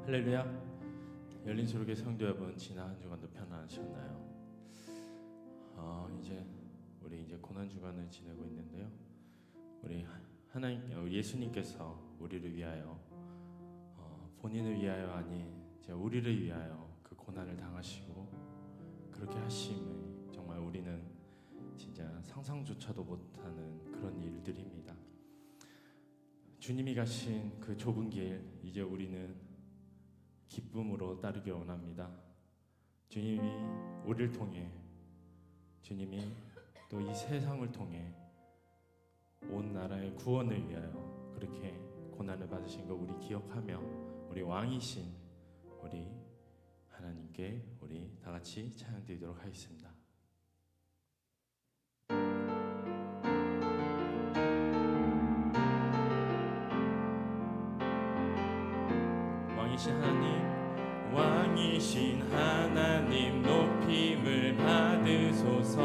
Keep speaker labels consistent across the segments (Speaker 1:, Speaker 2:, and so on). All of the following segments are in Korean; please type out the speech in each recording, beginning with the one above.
Speaker 1: 할렐루야. 열린 초록의 성도 여러분, 지난 한 주간도 편안하셨나요? 이제 우리 고난 주간을 지내고 있는데요. 우리 예수님께서 우리를 위하여 본인을 위하여 아닌 우리를 위하여 그 고난을 당하시고 그렇게 하심을 정말 우리는 진짜 상상조차도 못하는 그런 일들입니다. 주님이 가신 그 좁은 길, 이제 우리는 기쁨으로 따르기 원합니다. 주님이 우리를 통해, 주님이 또 이 세상을 통해 온 나라의 구원을 위하여 그렇게 고난을 받으신 거 우리 기억하며 우리 왕이신 우리 하나님께 우리 다 같이 찬양 드리도록 하겠습니다. 왕이신 하나님 높임을 받으소서.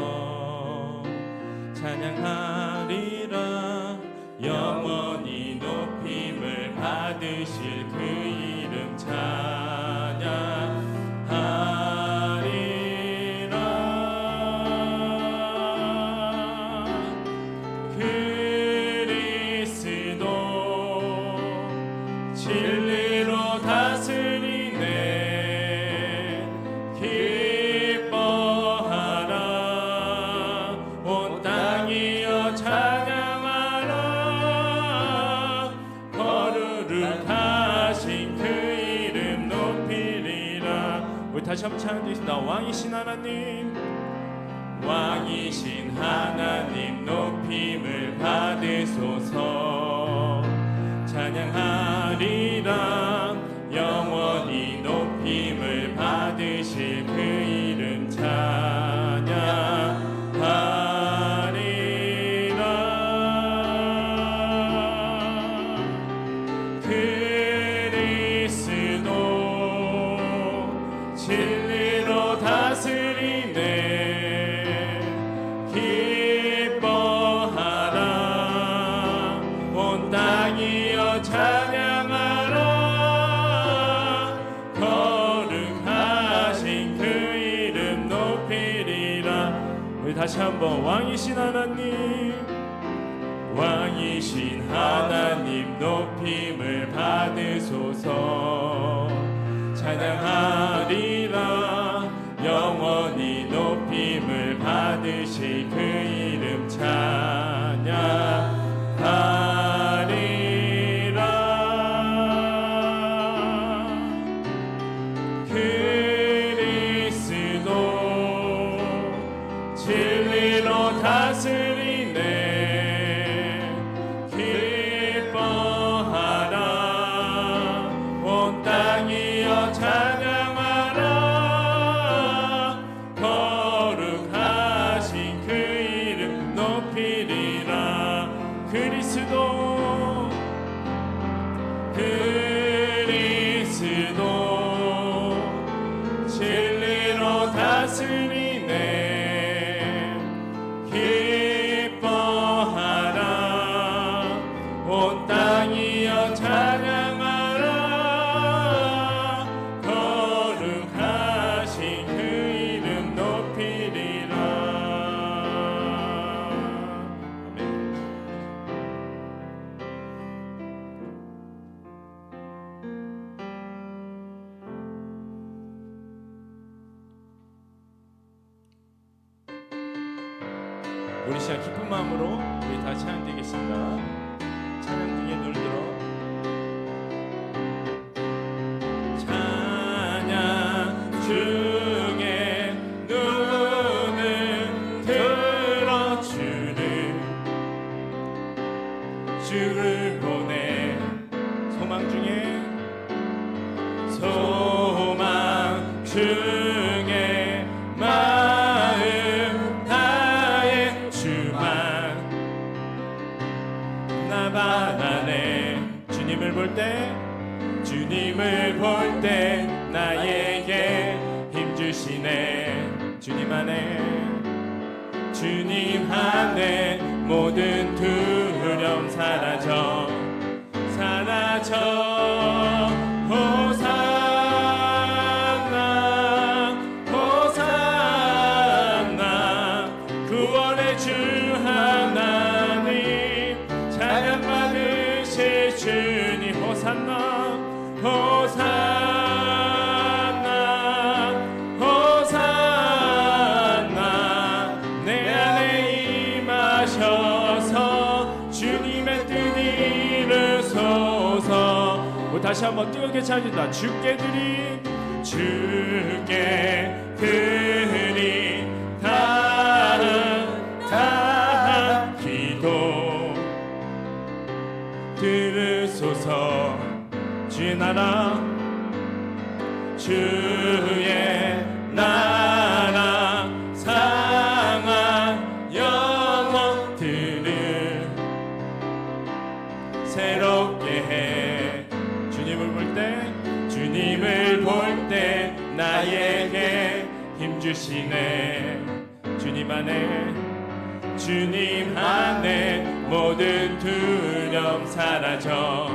Speaker 1: 찬양하리라. 영원히 높임을 받으실 그 이름 찬양하리라. 그리스도 진리로 다스리네. 기뻐하라. 온 땅이여 찬양하라. 거룩하신 그 이름 높이리라. 우리 다시 한번 찬양드리겠습니다. 왕이신 하나님, 왕이신 하나님 높임을 받으소서. 찬양하리라. 영원히 높임을 받으실 그 이름 찬양하리라. 그리스도 진리로 다스리네. 기뻐하라. 온 땅이여 찬양하라. 거룩하신 그 이름 높이리라. 우리 다시 한번 왕이신 하나님, 왕이신 하나님 높임을 받으소서. 찬양하리라. 영원히 높임을 받으실 그 이름 찬양하리라. 그리스도 진리로 다스리네. 기뻐하라. 온 땅이여 찬양하라. 거룩하신 그 이름 높이리라. 그리스도 진리로 다스리네. 기뻐하라. 온 땅이여 찬양하라. 거룩하신 그 이름 높이리라. 아멘. 우리 시간 기쁜 마음으로 우리 다 찬양 드리겠습니다. 찬양 중에 눈을 들어 찬양 중에 눈을 들어 주를 보내. 소망 중에 마음 다해 주만 나 바라네. 주님을 볼 때 나에게 힘주시네. 주님 안에 모든 두려움 사라져. 호사 호산나 호산나 내 안에 임하셔서 주님의 뜻 이루소서. 다시 한번 뜨겁게 찬양합니다. 주께 드린 다 기도 들으소서. 주의 나라 주의 나라 상한 영혼들을 새롭게 해. 주님을 볼 때 나에게 힘 주시네. 주님 안에 모든 두려움 사라져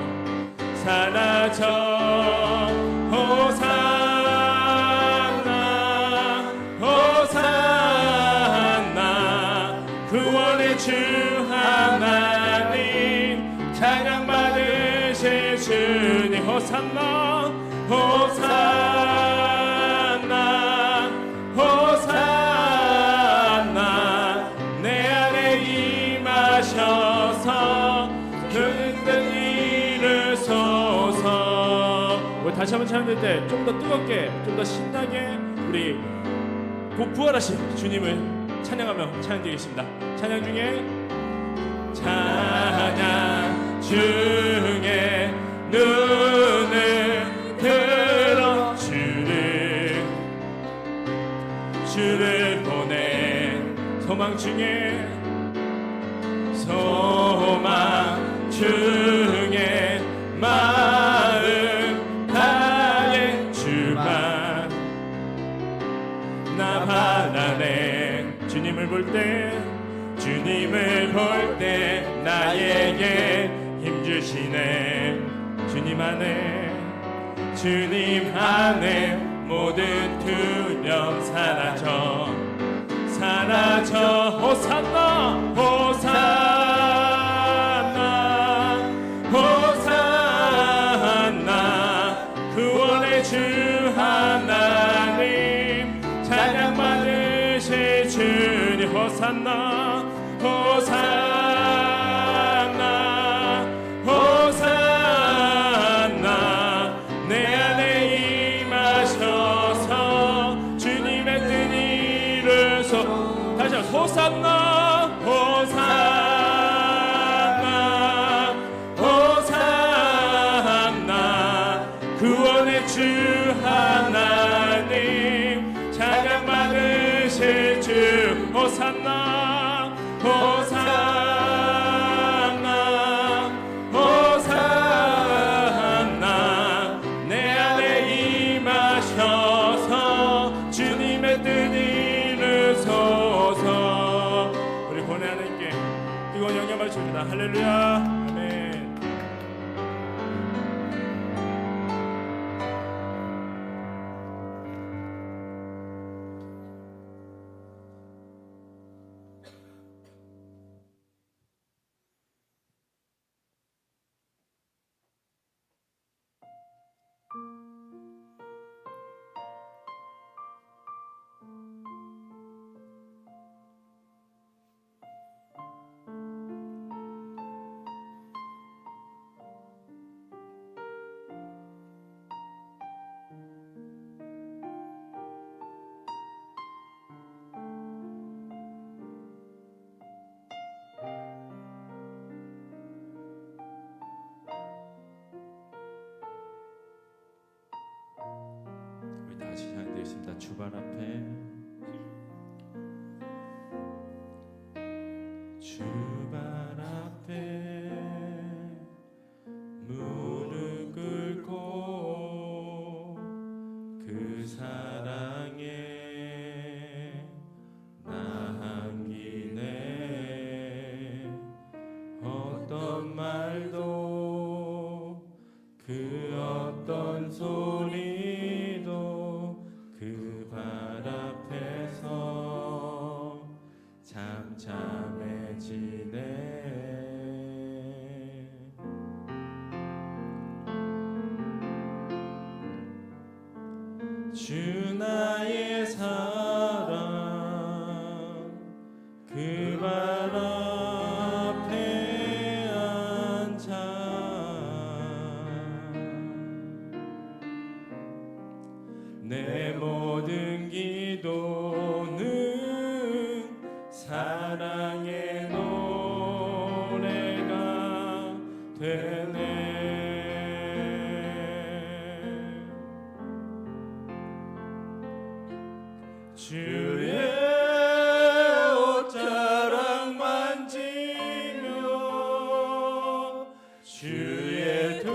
Speaker 1: 호산나 호산나 구원의 주 하나님 찬양 받으실 주님. 호산나 호산나 호산나 내 안에 임하셔서 그는 이루소서. 우리 다시 한번 찬양할 때 좀 더 뜨겁게 좀 더 신나게 우리 곧 부활하신 주님을 찬양하며 찬양드리겠습니다. 찬양 중에 눈을 들어 주를 보내. 소망 중에 마음 다해 주만 나 바라네. 주님을 볼 때 나에게 힘 주시네. 주님 안에 모든 두려움 사라져 호산나 호산나 호산나 구원의 주 하나님 찬양 받으실 주님. 호산나 호산나 호산나 내 안에 임하셔서 주님의 뜻 이루소. 다시 한번 호산나 호산나 호산나 구원의 주 하나님 찬양 받으실 주. 호산나 호산나 호산나 내 안에 임하셔서 주님의 뜻 이루소서. 우리 본의 하나님께 뜨거운 영광을 줍니다. 할렐루야. 다시 찬양드리겠습니다. 주발 앞에 무릎 꿇고 그 사랑에 나 한기네. 어떤 말도 그 어떤 소리도 그 발 앞에 주 나의 사랑 그 발 앞에 앉아 내 모든 기도는 사랑의 노래가 되네. 주의 옷자락 만지며 주의 두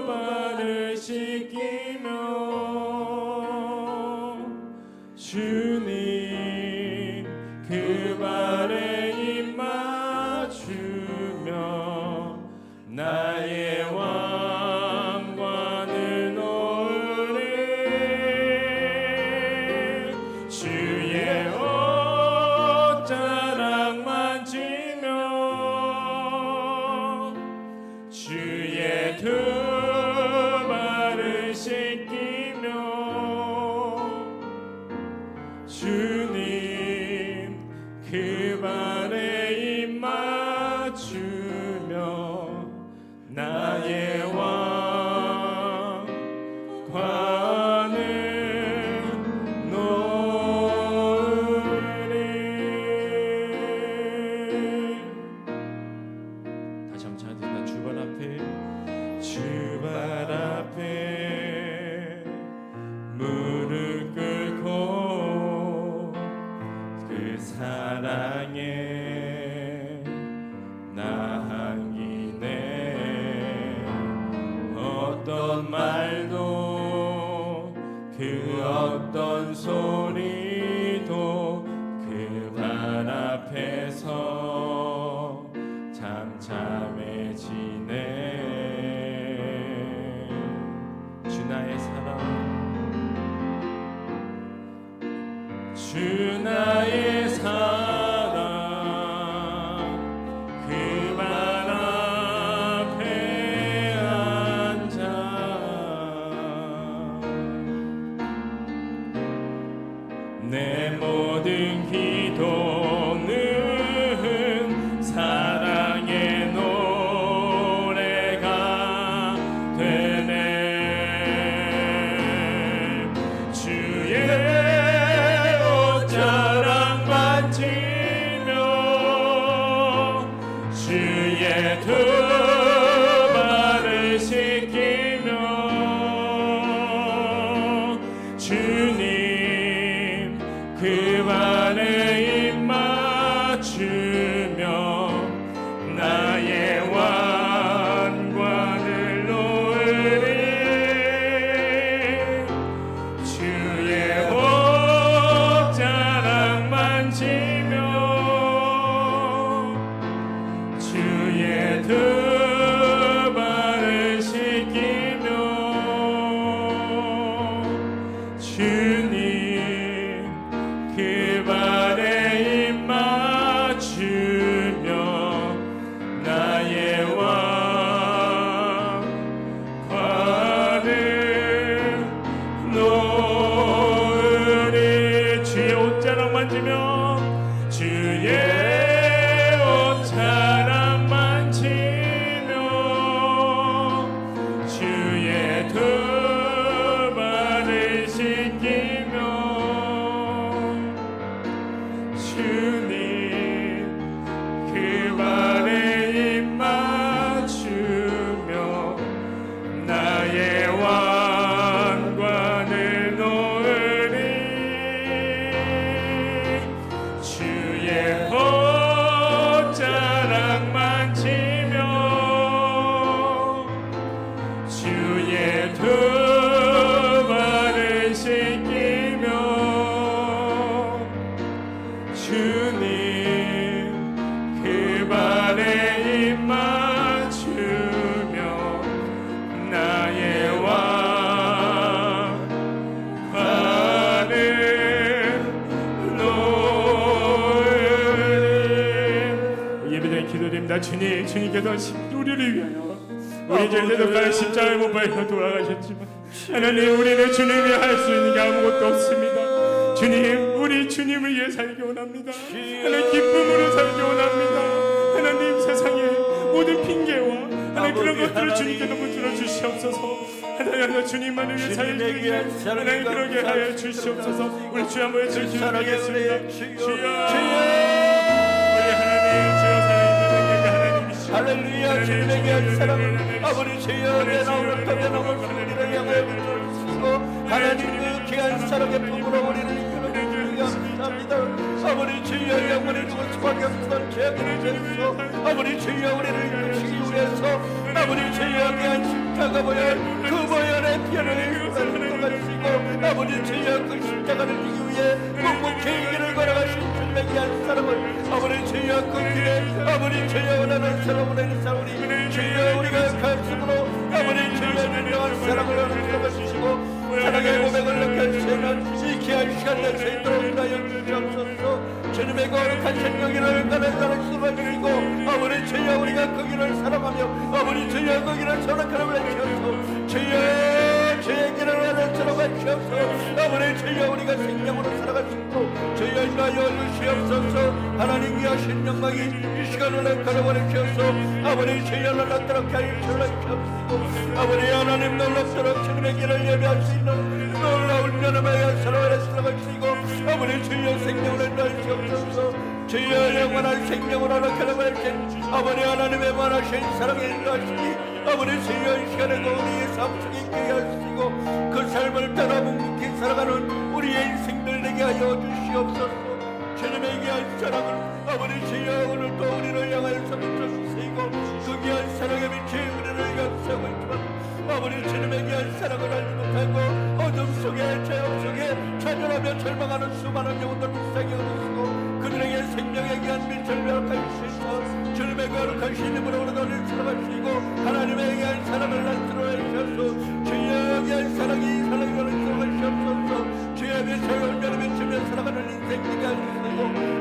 Speaker 1: 발을 씻기며 주님 그 발에 입 맞추며 나의 왕관을 놓으리. 주의 옷자락 만지며 주의 두 발을 씻기며 주님 그 발에 입 맞추며 나의 왕관을 놓으리. 다시 한번 찬양드립니다. 주 발 앞에 무릎 꿇고 그 사랑에 나 한기네. 어떤 말도 그 어떤 소리도 그 발 앞에서 잠잠해지네. 주 나의 사랑 주 나의 사랑 그 발 앞에 앉아 내 모든 기도는 사랑의 노래가 되네. 주의 옷자락 만지며 주의 두 발을 씻기며 주님 그 발에 입 맞추며 나의 왕관을 놓으리. 주의 옷자락 만지며 주의 두 발을 씻기며 주님 그 발에 입 맞추며 나의 왕관을 놓으리. 주의 옷자락 만지며 주의 옷자락 만지며 주의 두 발을 씻기며 주님 그 발에 입 맞추며 나의 왕관을 놓으리. 주의 옷자락 만지며 주의 두 발을 씻기며 주님 그 발에 입 맞추며 나의 왕관을 놓으리. 예배드린 기도드립니다. 주님께서 우리를 위하여 우리 죄 대속하여 십자가에 못 박혀 돌아가셨지만 하나님 우리는 주님이 할 수 있는 게 아무것도 없습니다. 주님 우리 주님을 위해 살기 원합니다. 하나님 기쁨으로 살기 원합니다. 하나님 세상에 모든 핑계와 하나님 그런 것들을 주님께 너무 들어주시옵소서. 하나님 주님만을 위해 살기 위해 하나님 그러게 하여 주시옵소서. 우리 주 한번 외치시겠습니다. 주여
Speaker 2: 할렐루야. 주님에게 한 사랑을 아버지 주여 내 나오는 터에 나올 우리를 향하여 비춰주시고 하나님 그 귀한 사랑의 품으로 우리를 이끌어 주시기 감사합니다. 아버지 주여 영원히 죽을 수밖에 없던 죄악을 죄에서 아버지 주여 우리를 이끄시기 위해서 아버지 주여 귀한 십자가 보혈 그 보혈의 피를 흘리시고 아버지 주여 그 십자가를 지기 위해 묵묵히 이 길을 걸어가신 주님의 귀한 사랑을 아버지 주여 그 길에 아버지 주여 원하는 사랑을 사오니 주여 우리가 가슴으로 아버지 주여 진정한 사랑을 흘려 주시고 사랑의 고백을 느껴주시는 이 귀한 시간 될 수 있도록 인하여 주시옵소서. 주님의 거룩한 생명이를 가난하게 수고하시고 아버지 주여 우리가 그 길을 사랑하며 아버지 주여 그 길을 선악하라고 하시옵소서. 주여 주의 길을 하나처럼 하시옵소서. 아버지 주여 우리가 생명으로 살아갈 수 있도록 주여 인하여 주시옵소서. 하나님 위하신 영광이 이 시간을 나타내버리시옵소서. 아버지 주여 놀랍도록 하여 주시옵소서. 아버지 하나님 놀랍도록 주님의 길을 예배할 수 있는 놀라운 연합의 사랑을 들어가시고 아버지 주여 생명을 인도하시옵소서. 주여 영원한 생명을 허락하라고 하신 아버지 하나님의 원하신 사랑에 인도하시니 아버지 주여 이 시간에 우리의 삶 속에 있게 하시고 그 삶을 따라 묵묵히 살아가는 우리의 인생들 되게 하여 주시옵소서. 주님의 귀한 사랑을 아버지 주여 오늘도 우리를 향하여서 비춰주시고 그 귀한 사랑에 비치 우리를 감싸고 있지만 아버지 주님의 귀한 사랑을 알지 못하고 어둠 속에 죄악 속에 좌절하며 절망하는 수많은 영혼들 불쌍히 여기시고 그들에게 생명의 귀한 빛을 배락하여 주시고 주님의 거룩한 신임으로 오늘도 살아가시고 하나님의 귀한 사랑을 나타내 주셔서 주의 귀한 사랑이 살아가는 살아가시옵소서. 주의 빛을 온전히 비추며 살아가는 인생 되게 하시고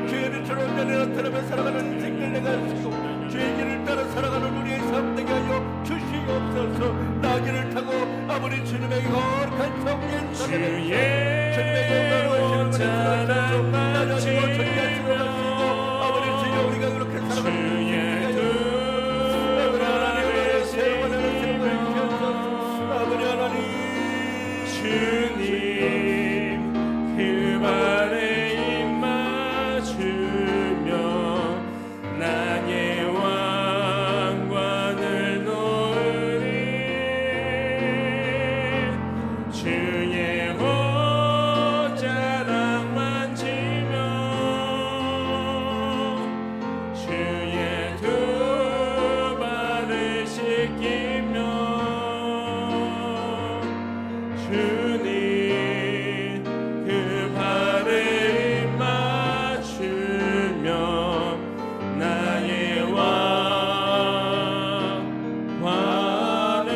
Speaker 2: 주의 빛을 온전히 나타내며 살아가는 인생들 되게 하시고 주의 길을 따라 살아가는 우리의 삶 되게 하여 주시옵소서. 나귀를 타고 아버지 주님의 거룩한 성령 주님의 영광을 자랑하시고 나가시고 전가시고 가시고 아버지 주여 우리가 그렇게 살아가는
Speaker 1: 주님 그 발에 입 맞추며 나의 왕관을 놓으리 주의 옷자락 만지며 주의 두 발을 씻기며 주님 그 발에 입 맞추며 나의 왕관을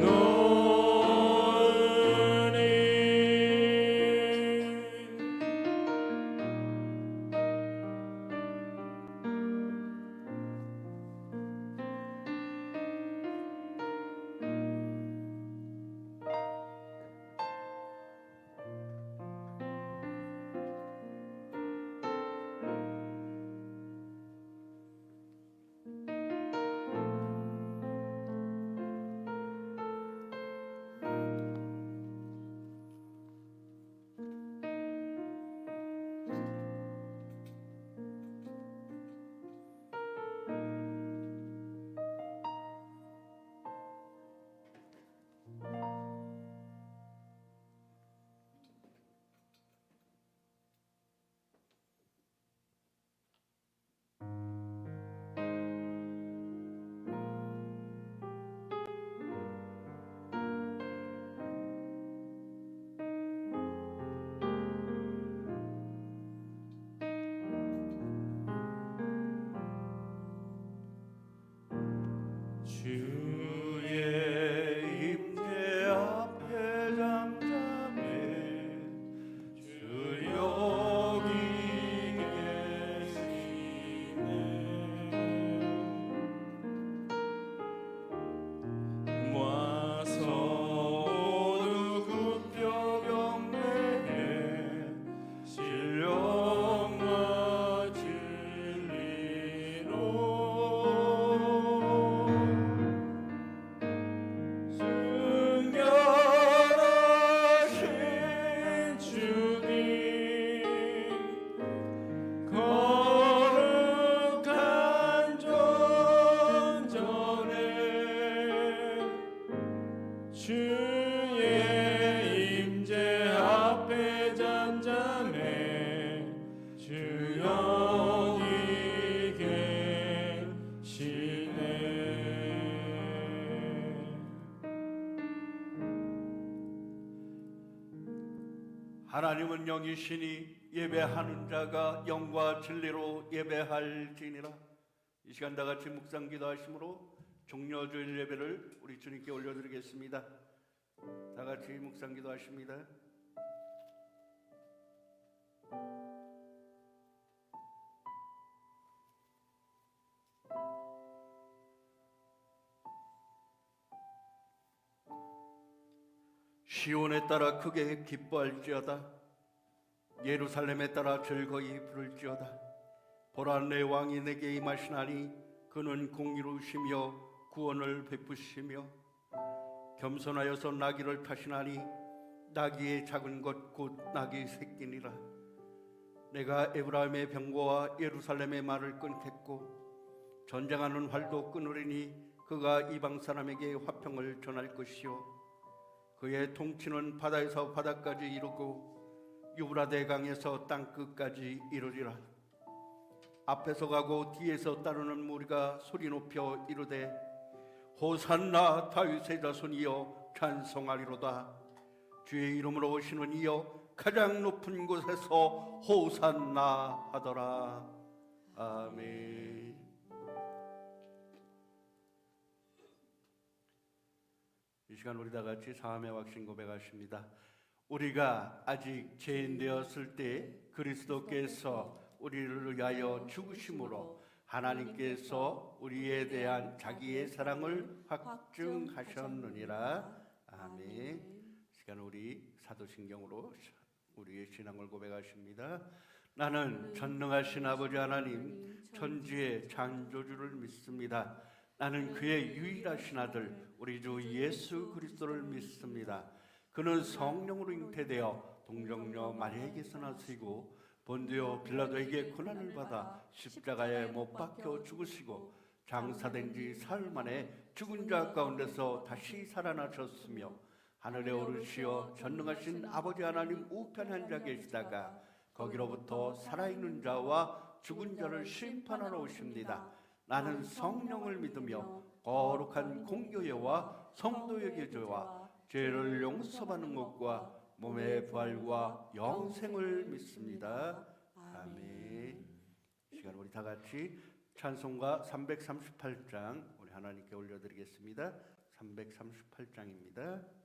Speaker 1: 놓으리. 주의 임재 앞에 잠잠해 주 여기 계시네.
Speaker 2: 하나님은 영이시니 예배하는 자가 영과 진리로 예배할지니라. 이 시간 다 같이 묵상 기도하심으로 종려주일 예배를 우리 주님께 올려드리겠습니다. 다 같이 묵상 기도하십니다. 시온에 따라 크게 기뻐할지어다. 예루살렘에 따라 즐거이 부를지어다. 보라, 내 왕이 내게 임하시나니 그는 공의로우시며 구원을 베푸시며 겸손하여서 나귀를 타시나니 나귀의 작은 것 곧 나귀 새끼니라. 내가 에브라임의 병거와 예루살렘의 말을 끊겠고 전쟁하는 활도 끊으리니 그가 이방 사람에게 화평을 전할 것이요 그의 통치는 바다에서 바다까지 이르고 유브라데 강에서 땅끝까지 이르리라. 앞에서 가고 뒤에서 따르는 무리가 소리 높여 이르되 호산나 다윗의 자손이여 찬송하리로다. 주의 이름으로 오시는 이여 가장 높은 곳에서 호산나 하더라. 아멘. 이 시간 우리 다 같이 사함의 확신 고백하십니다. 우리가 아직 죄인 되었을 때 그리스도께서 우리를 위하여 죽으심으로 하나님께서 우리에 대한 자기의 사랑을 확증하셨느니라. 아멘. 시간 우리 사도신경으로 우리의 신앙을 고백하십니다. 나는 전능하신 아버지 하나님 천지의 창조주를 믿습니다. 나는 그의 유일하신 아들 우리 주 예수 그리스도를 믿습니다. 그는 성령으로 잉태되어 동정녀 마리아에게서 나시고 본디오 빌라도에게 고난을 받아 십자가에 못 박혀 죽으시고 장사된 지 사흘 만에 죽은 자 가운데서 다시 살아나셨으며 하늘에 오르시어 전능하신 아버지 하나님 우편에 앉아 계시다가 거기로부터 살아있는 자와 죽은 자를 심판하러 오십니다. 나는 성령을 믿으며 거룩한 공교회와 성도의 교제와 죄를 용서받는 것과 몸의 부활과 영생을 믿습니다. 아멘. 이 시간 우리 다 같이 찬송가 338장 우리 하나님께 올려드리겠습니다. 338장입니다.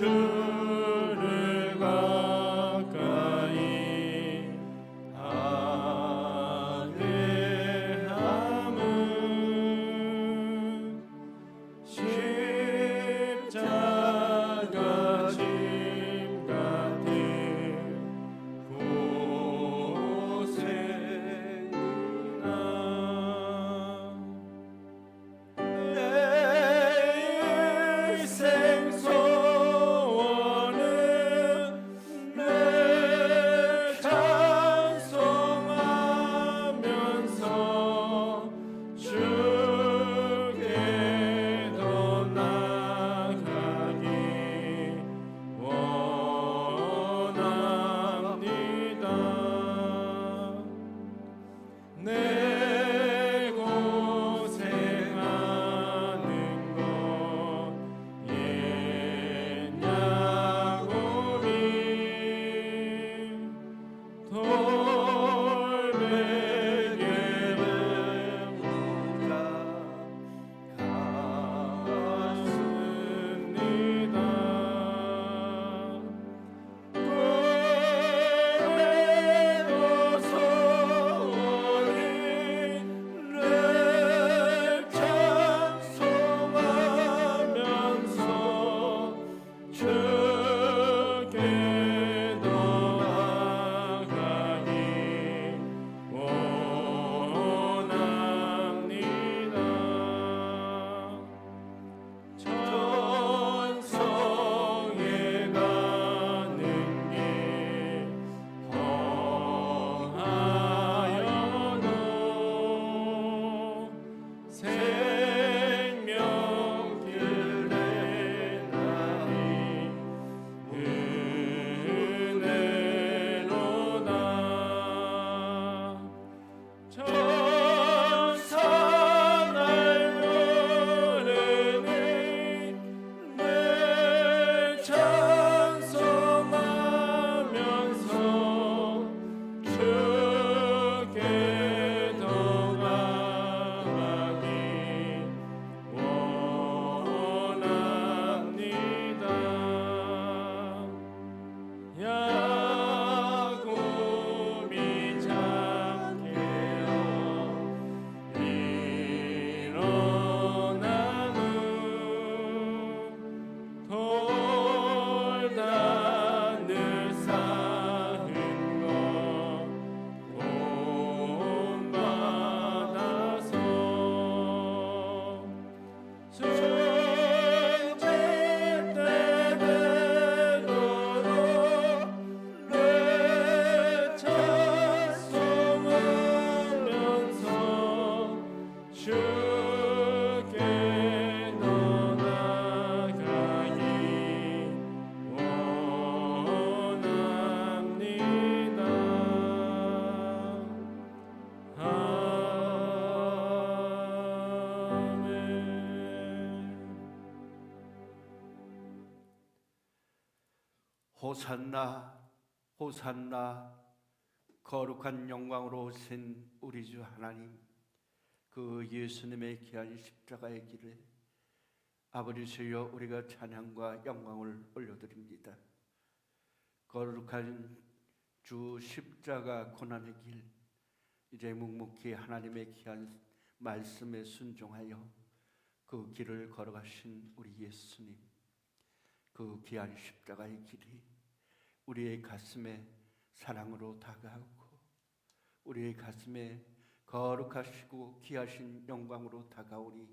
Speaker 1: 주를 가까이 아뢰함은
Speaker 2: 호산나 호산나 거룩한 영광으로 오신 우리 주 하나님, 그 예수님의 귀한 십자가의 길에 아버지 주여 우리가 찬양과 영광을 올려드립니다. 거룩한 주 십자가 고난의 길, 이제 묵묵히 하나님의 귀한 말씀에 순종하여 그 길을 걸어가신 우리 예수님, 그 귀한 십자가의 길이 우리의 가슴에 사랑으로 다가오고 우리의 가슴에 거룩하시고 귀하신 영광으로 다가오니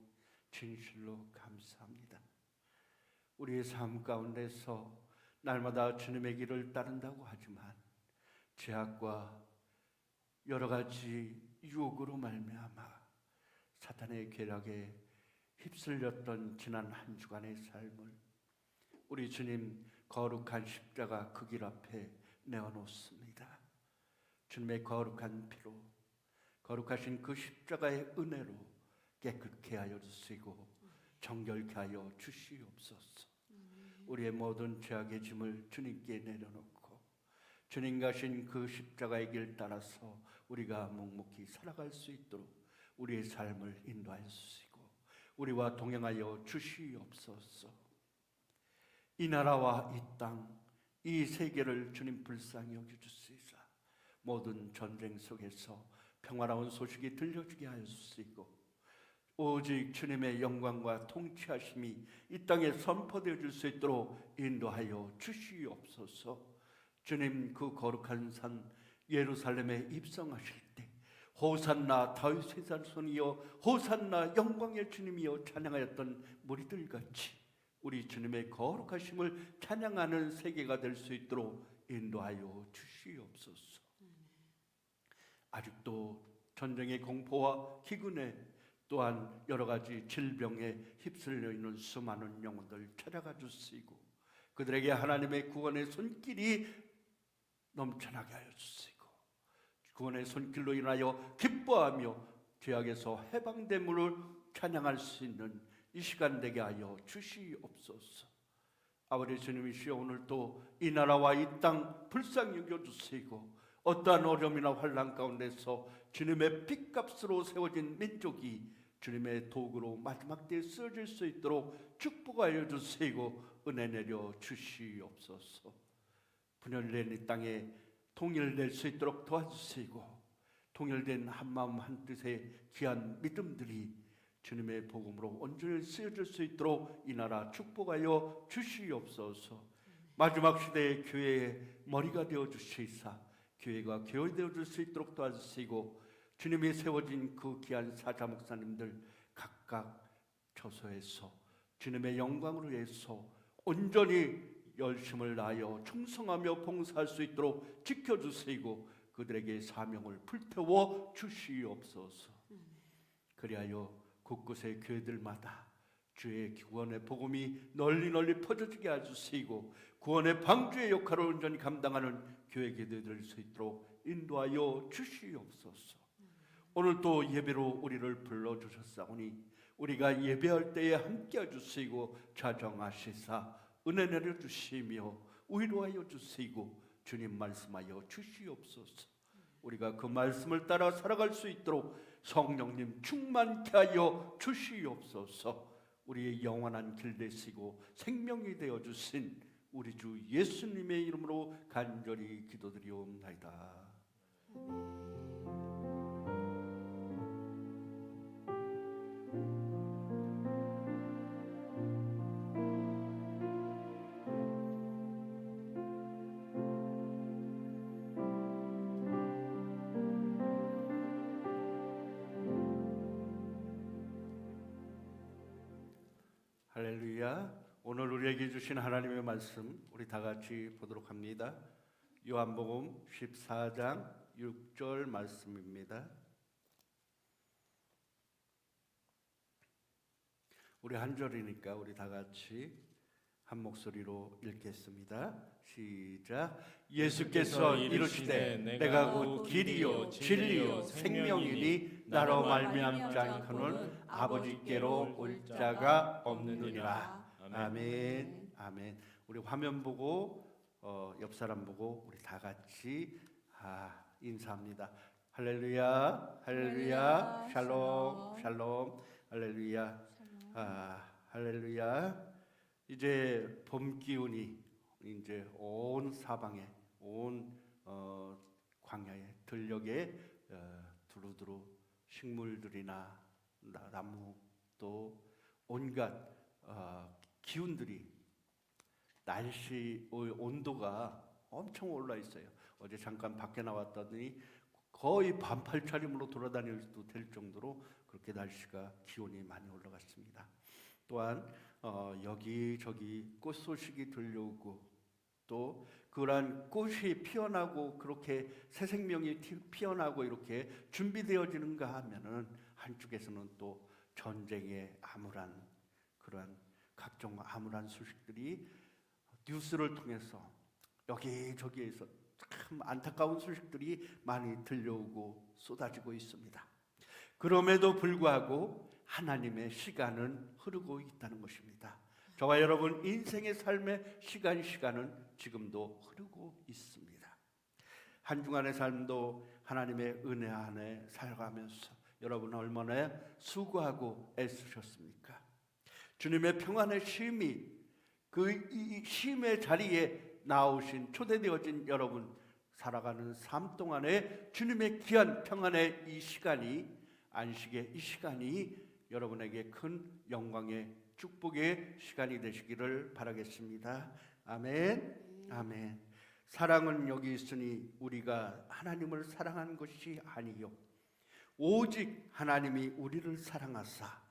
Speaker 2: 진실로 감사합니다. 우리의 삶 가운데서 날마다 주님의 길을 따른다고 하지만 죄악과 여러 가지 유혹으로 말미암아 사탄의 괴락에 휩쓸렸던 지난 한 주간의 삶을 우리 주님 거룩한 십자가 그 길 앞에 내어놓습니다. 주님의 거룩한 피로, 거룩하신 그 십자가의 은혜로 깨끗게 하여 주시고 정결케 하여 주시옵소서. 우리의 모든 죄악의 짐을 주님께 내려놓고 주님 가신 그 십자가의 길 따라서 우리가 묵묵히 살아갈 수 있도록 우리의 삶을 인도하여 주시고 우리와 동행하여 주시옵소서. 이 나라와 이 땅, 이 세계를 주님 불쌍히 여겨주시사 모든 전쟁 속에서 평화로운 소식이 들려주게 하여 주시고 오직 주님의 영광과 통치하심이 이 땅에 선포되어 줄 수 있도록 인도하여 주시옵소서. 주님 그 거룩한 산 예루살렘에 입성하실 때 호산나 다윗의 자손이여 호산나 영광의 주님이여 찬양하였던 무리들같이 우리 주님의 거룩하심을 찬양하는 세계가 될 수 있도록 인도하여 주시옵소서. 아직도 전쟁의 공포와 기근에 또한 여러 가지 질병에 휩쓸려 있는 수많은 영혼들 찾아가 주시고 그들에게 하나님의 구원의 손길이 넘쳐나게 하여 주시고 구원의 손길로 인하여 기뻐하며 죄악에서 해방됨을 찬양할 수 있는 이 시간 되게 하여 주시옵소서. 아버지 주님이시여 오늘도 이 나라와 이 땅 불쌍히 여겨주시고 어떠한 어려움이나 환난 가운데서 주님의 핏값으로 세워진 민족이 주님의 도구로 마지막 때에 쓰여질 수 있도록 축복하여 주시고 은혜 내려 주시옵소서. 분열된 이 땅에 통일될 수 있도록 도와주시고 통일된 한마음 한뜻의 귀한 믿음들이 주님의 복음으로 온전히 쓰여질 수 있도록 이 나라 축복하여 주시옵소서. 마지막 시대의 교회의 머리가 되어 주시사 교회가 교회되어 줄 수 있도록 도와주시고 주님이 세워진 그 귀한 사자 목사님들 각각 처소에서 주님의 영광을 위해서 온전히 열심을 다하여 충성하며 봉사할 수 있도록 지켜주시고 그들에게 사명을 불태워 주시옵소서. 그리하여 곳곳의 교회들마다 주의 구원의 복음이 널리 퍼져지게 해주시고 구원의 방주의 역할을 온전히 감당하는 교회 교회들 될 수 있도록 인도하여 주시옵소서. 오늘 또 예배로 우리를 불러주셨사오니 우리가 예배할 때에 함께 해주시고 자정하시사 은혜 내려주시며 위로하여 주시고 주님 말씀하여 주시옵소서. 우리가 그 말씀을 따라 살아갈 수 있도록 성령님 충만케 하여 주시옵소서. 우리의 영원한 길 되시고 생명이 되어 주신 우리 주 예수님의 이름으로 간절히 기도드리옵나이다. 할렐루야. 오늘 우리에게 주신 하나님의 말씀 우리 다 같이 보도록 합니다. 요한복음 14장 6절 말씀입니다. 우리 한 절이니까 우리 다 같이 한 목소리로 읽겠습니다. 시작. 예수께서 이르시되 내가 곧 길이요 진리요 생명이니 나로 말미암지 않고는 아버지께로 올 자가 없느니라. 아멘. 아멘. 우리 화면 보고 옆 사람 보고 우리 다 같이 인사합니다. 할렐루야. 할렐루야. 샬롬. 샬롬. 할렐루야. 할렐루야. 이제 봄 기운이 이제 온 사방에 온 광야에 들녘에 두루두루 식물들이나 나무 또 온갖 기운들이 날씨 온도가 엄청 올라 있어요. 어제 잠깐 밖에 나왔더니 거의 반팔 차림으로 돌아다녀도 될 정도로 그렇게 날씨가 기온이 많이 올라갔습니다. 또한 여기저기 꽃 소식이 들려오고 또 그러한 꽃이 피어나고 그렇게 새 생명이 피어나고 이렇게 준비되어지는가 하면은 한쪽에서는 또 전쟁의 암울한 그러한 각종 암울한 소식들이 뉴스를 통해서 여기저기에서 참 안타까운 소식들이 많이 들려오고 쏟아지고 있습니다. 그럼에도 불구하고 하나님의 시간은 흐르고 있다는 것입니다. 저와 여러분 인생의 삶의 시간은 지금도 흐르고 있습니다. 한 주간의 삶도 하나님의 은혜 안에 살아가면서 여러분 얼마나 수고하고 애쓰셨습니까? 주님의 평안의 쉼이 이 쉼의 자리에 나오신 초대되어진 여러분 살아가는 삶 동안에 주님의 귀한 평안의 이 시간이 안식의 이 시간이 여러분에게 큰 영광의 축복의 시간이 되시기를 바라겠습니다. 아멘. 아멘. 사랑은 여기 있으니 우리가 하나님을 사랑한 것이 아니요 오직 하나님이 우리를 사랑하사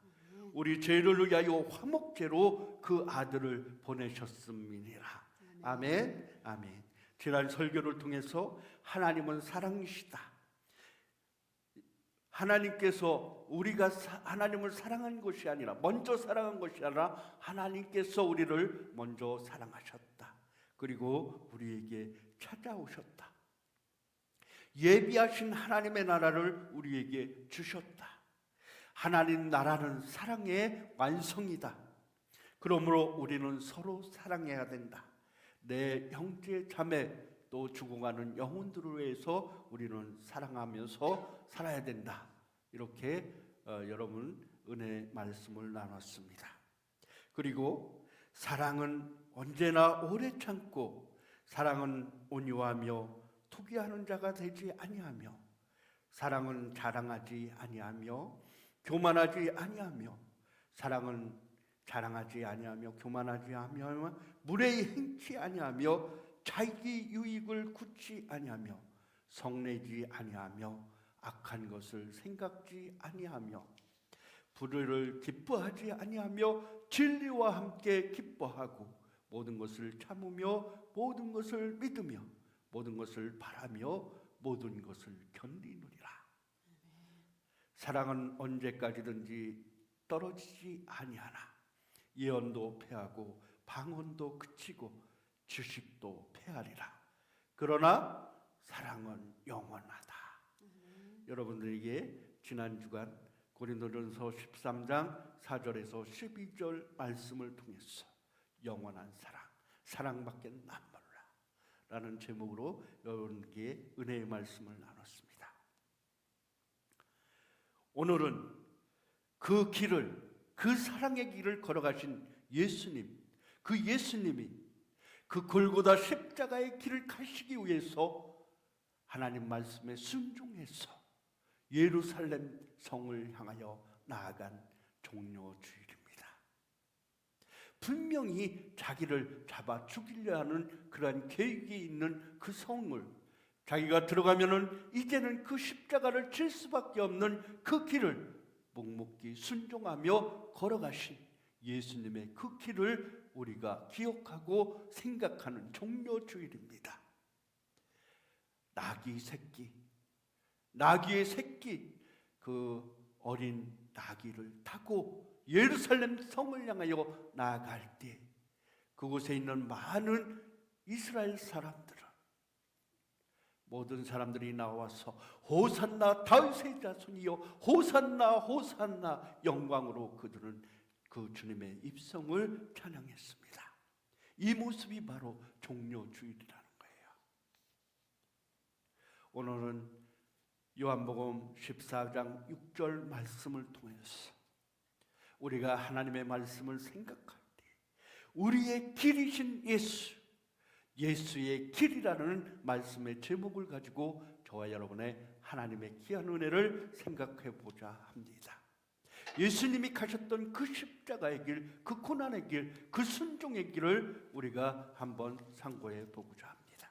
Speaker 2: 우리 죄를 위하여 화목제로 그 아들을 보내셨음이니라. 아멘. 아멘. 지난 설교를 통해서 하나님은 사랑이시다. 하나님께서 우리가 하나님을 사랑한 것이 아니라 먼저 사랑한 것이 아니라 하나님께서 우리를 먼저 사랑하셨다. 그리고 우리에게 찾아오셨다. 예비하신 하나님의 나라를 우리에게 주셨다. 하나님 나라는 사랑의 완성이다. 그러므로 우리는 서로 사랑해야 된다. 내 형제 자매 또 죽어가는 영혼들을 위해서 우리는 사랑하면서 살아야 된다. 이렇게 여러분 은혜 말씀을 나눴습니다. 그리고 사랑은 언제나 오래 참고 사랑은 온유하며 투기하는 자가 되지 아니하며 사랑은 자랑하지 아니하며 교만하지 아니하며 사랑은 자랑하지 아니하며 교만하지 아니하며 무례히 행치 아니하며 자기 유익을 굳지 아니하며 성내지 아니하며 악한 것을 생각지 아니하며 불의를 기뻐하지 아니하며 진리와 함께 기뻐하고 모든 것을 참으며 모든 것을 믿으며 모든 것을 바라며 모든 것을 견디느니라. 사랑은 언제까지든지 떨어지지 아니하나 예언도 패하고 방언도 그치고 주식도 패하리라. 그러나 사랑은 영원하다. 여러분들에게 지난 주간 고린도전서 13장 4절에서 12절 말씀을 통해서 영원한 사랑밖에 난 몰라 라는 제목으로 여러분께 은혜의 말씀을 나눴습니다. 오늘은 그 길을, 그 사랑의 길을 걸어가신 예수님, 그 예수님이 그 골고다 십자가의 길을 가시기 위해서 하나님 말씀에 순종해서 예루살렘 성을 향하여 나아간 종료주일입니다. 분명히 자기를 잡아 죽이려 하는 그러한 계획이 있는 그 성을 자기가 들어가면은 이제는 그 십자가를 질 수밖에 없는 그 길을 묵묵히 순종하며 걸어가신 예수님의 그 길을 우리가 기억하고 생각하는 종료주일입니다. 나귀의 새끼, 그 어린 나귀를 타고 예루살렘 성을 향하여 나아갈 때 그곳에 있는 많은 이스라엘 사람들은 모든 사람들이 나와서 호산나 다윗의 자손이여 호산나 호산나 영광으로 그들은 그 주님의 입성을 찬양했습니다. 이 모습이 바로 종료주일이라는 거예요. 오늘은 요한복음 14장 6절 말씀을 통해서 우리가 하나님의 말씀을 생각할 때 우리의 길이신 예수의 길이라는 말씀의 제목을 가지고 저와 여러분의 하나님의 귀한 은혜를 생각해 보자 합니다. 예수님이 가셨던 그 십자가의 길, 그 고난의 길, 그 순종의 길을 우리가 한번 상고해 보고자 합니다.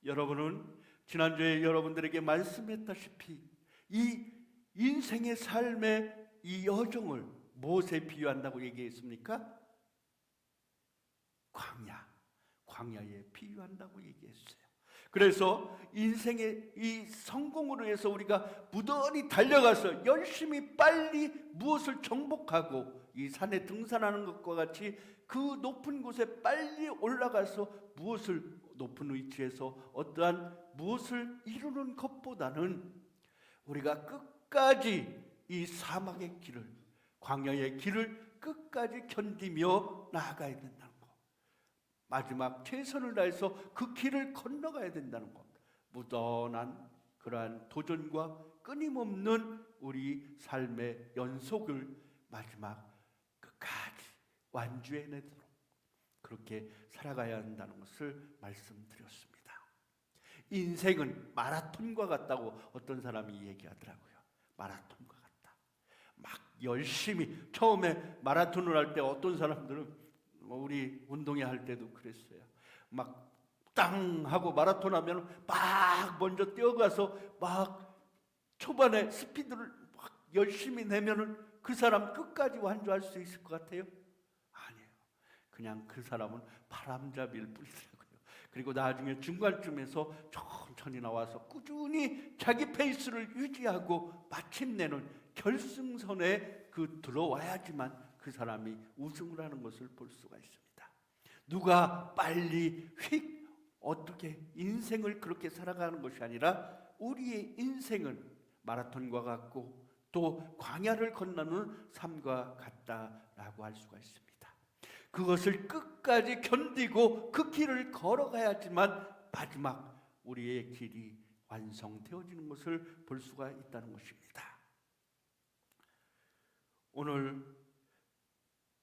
Speaker 2: 여러분은 지난주에 여러분들에게 말씀했다시피 이 인생의 삶의 이 여정을 무엇에 비유한다고 얘기했습니까? 광야에 비유한다고 얘기했어요. 그래서 인생의 이 성공으로 해서 우리가 무던히 달려가서 열심히 빨리 무엇을 정복하고 이 산에 등산하는 것과 같이 그 높은 곳에 빨리 올라가서 무엇을 높은 위치에서 어떠한 무엇을 이루는 것보다는 우리가 끝까지 이 사막의 길을, 광야의 길을 끝까지 끊기며 나아가야 된다는 것, 마지막 최선을 다해서 그 길을 건너가야 된다는 것, 무던한 그러한 도전과 끊임없는 우리 삶의 연속을 마지막 끝까지 완주해내도록 그렇게 살아가야 한다는 것을 말씀드렸습니다. 인생은 마라톤과 같다고 어떤 사람이 얘기하더라고요. 마라톤과 같다. 막 열심히, 처음에 마라톤을 할 때 어떤 사람들은 우리 운동회 할 때도 그랬어요. 막 땅 하고 마라톤 하면 막 먼저 뛰어가서 막 초반에 스피드를 막 열심히 내면은 그 사람 끝까지 완주할 수 있을 것 같아요? 아니에요. 그냥 그 사람은 바람잡이일 뿐이더라고요. 그리고 나중에 중간쯤에서 천천히 나와서 꾸준히 자기 페이스를 유지하고 마침내는 결승선에 들어와야지만 그 사람이 우승을 하는 것을 볼 수가 있습니다. 누가 빨리 어떻게 인생을 그렇게 살아가는 것이 아니라 우리의 인생은 마라톤과 같고 또 광야를 건너는 삶과 같다라고 할 수가 있습니다. 그것을 끝까지 견디고 그 길을 걸어가야지만 마지막 우리의 길이 완성되어지는 것을 볼 수가 있다는 것입니다. 오늘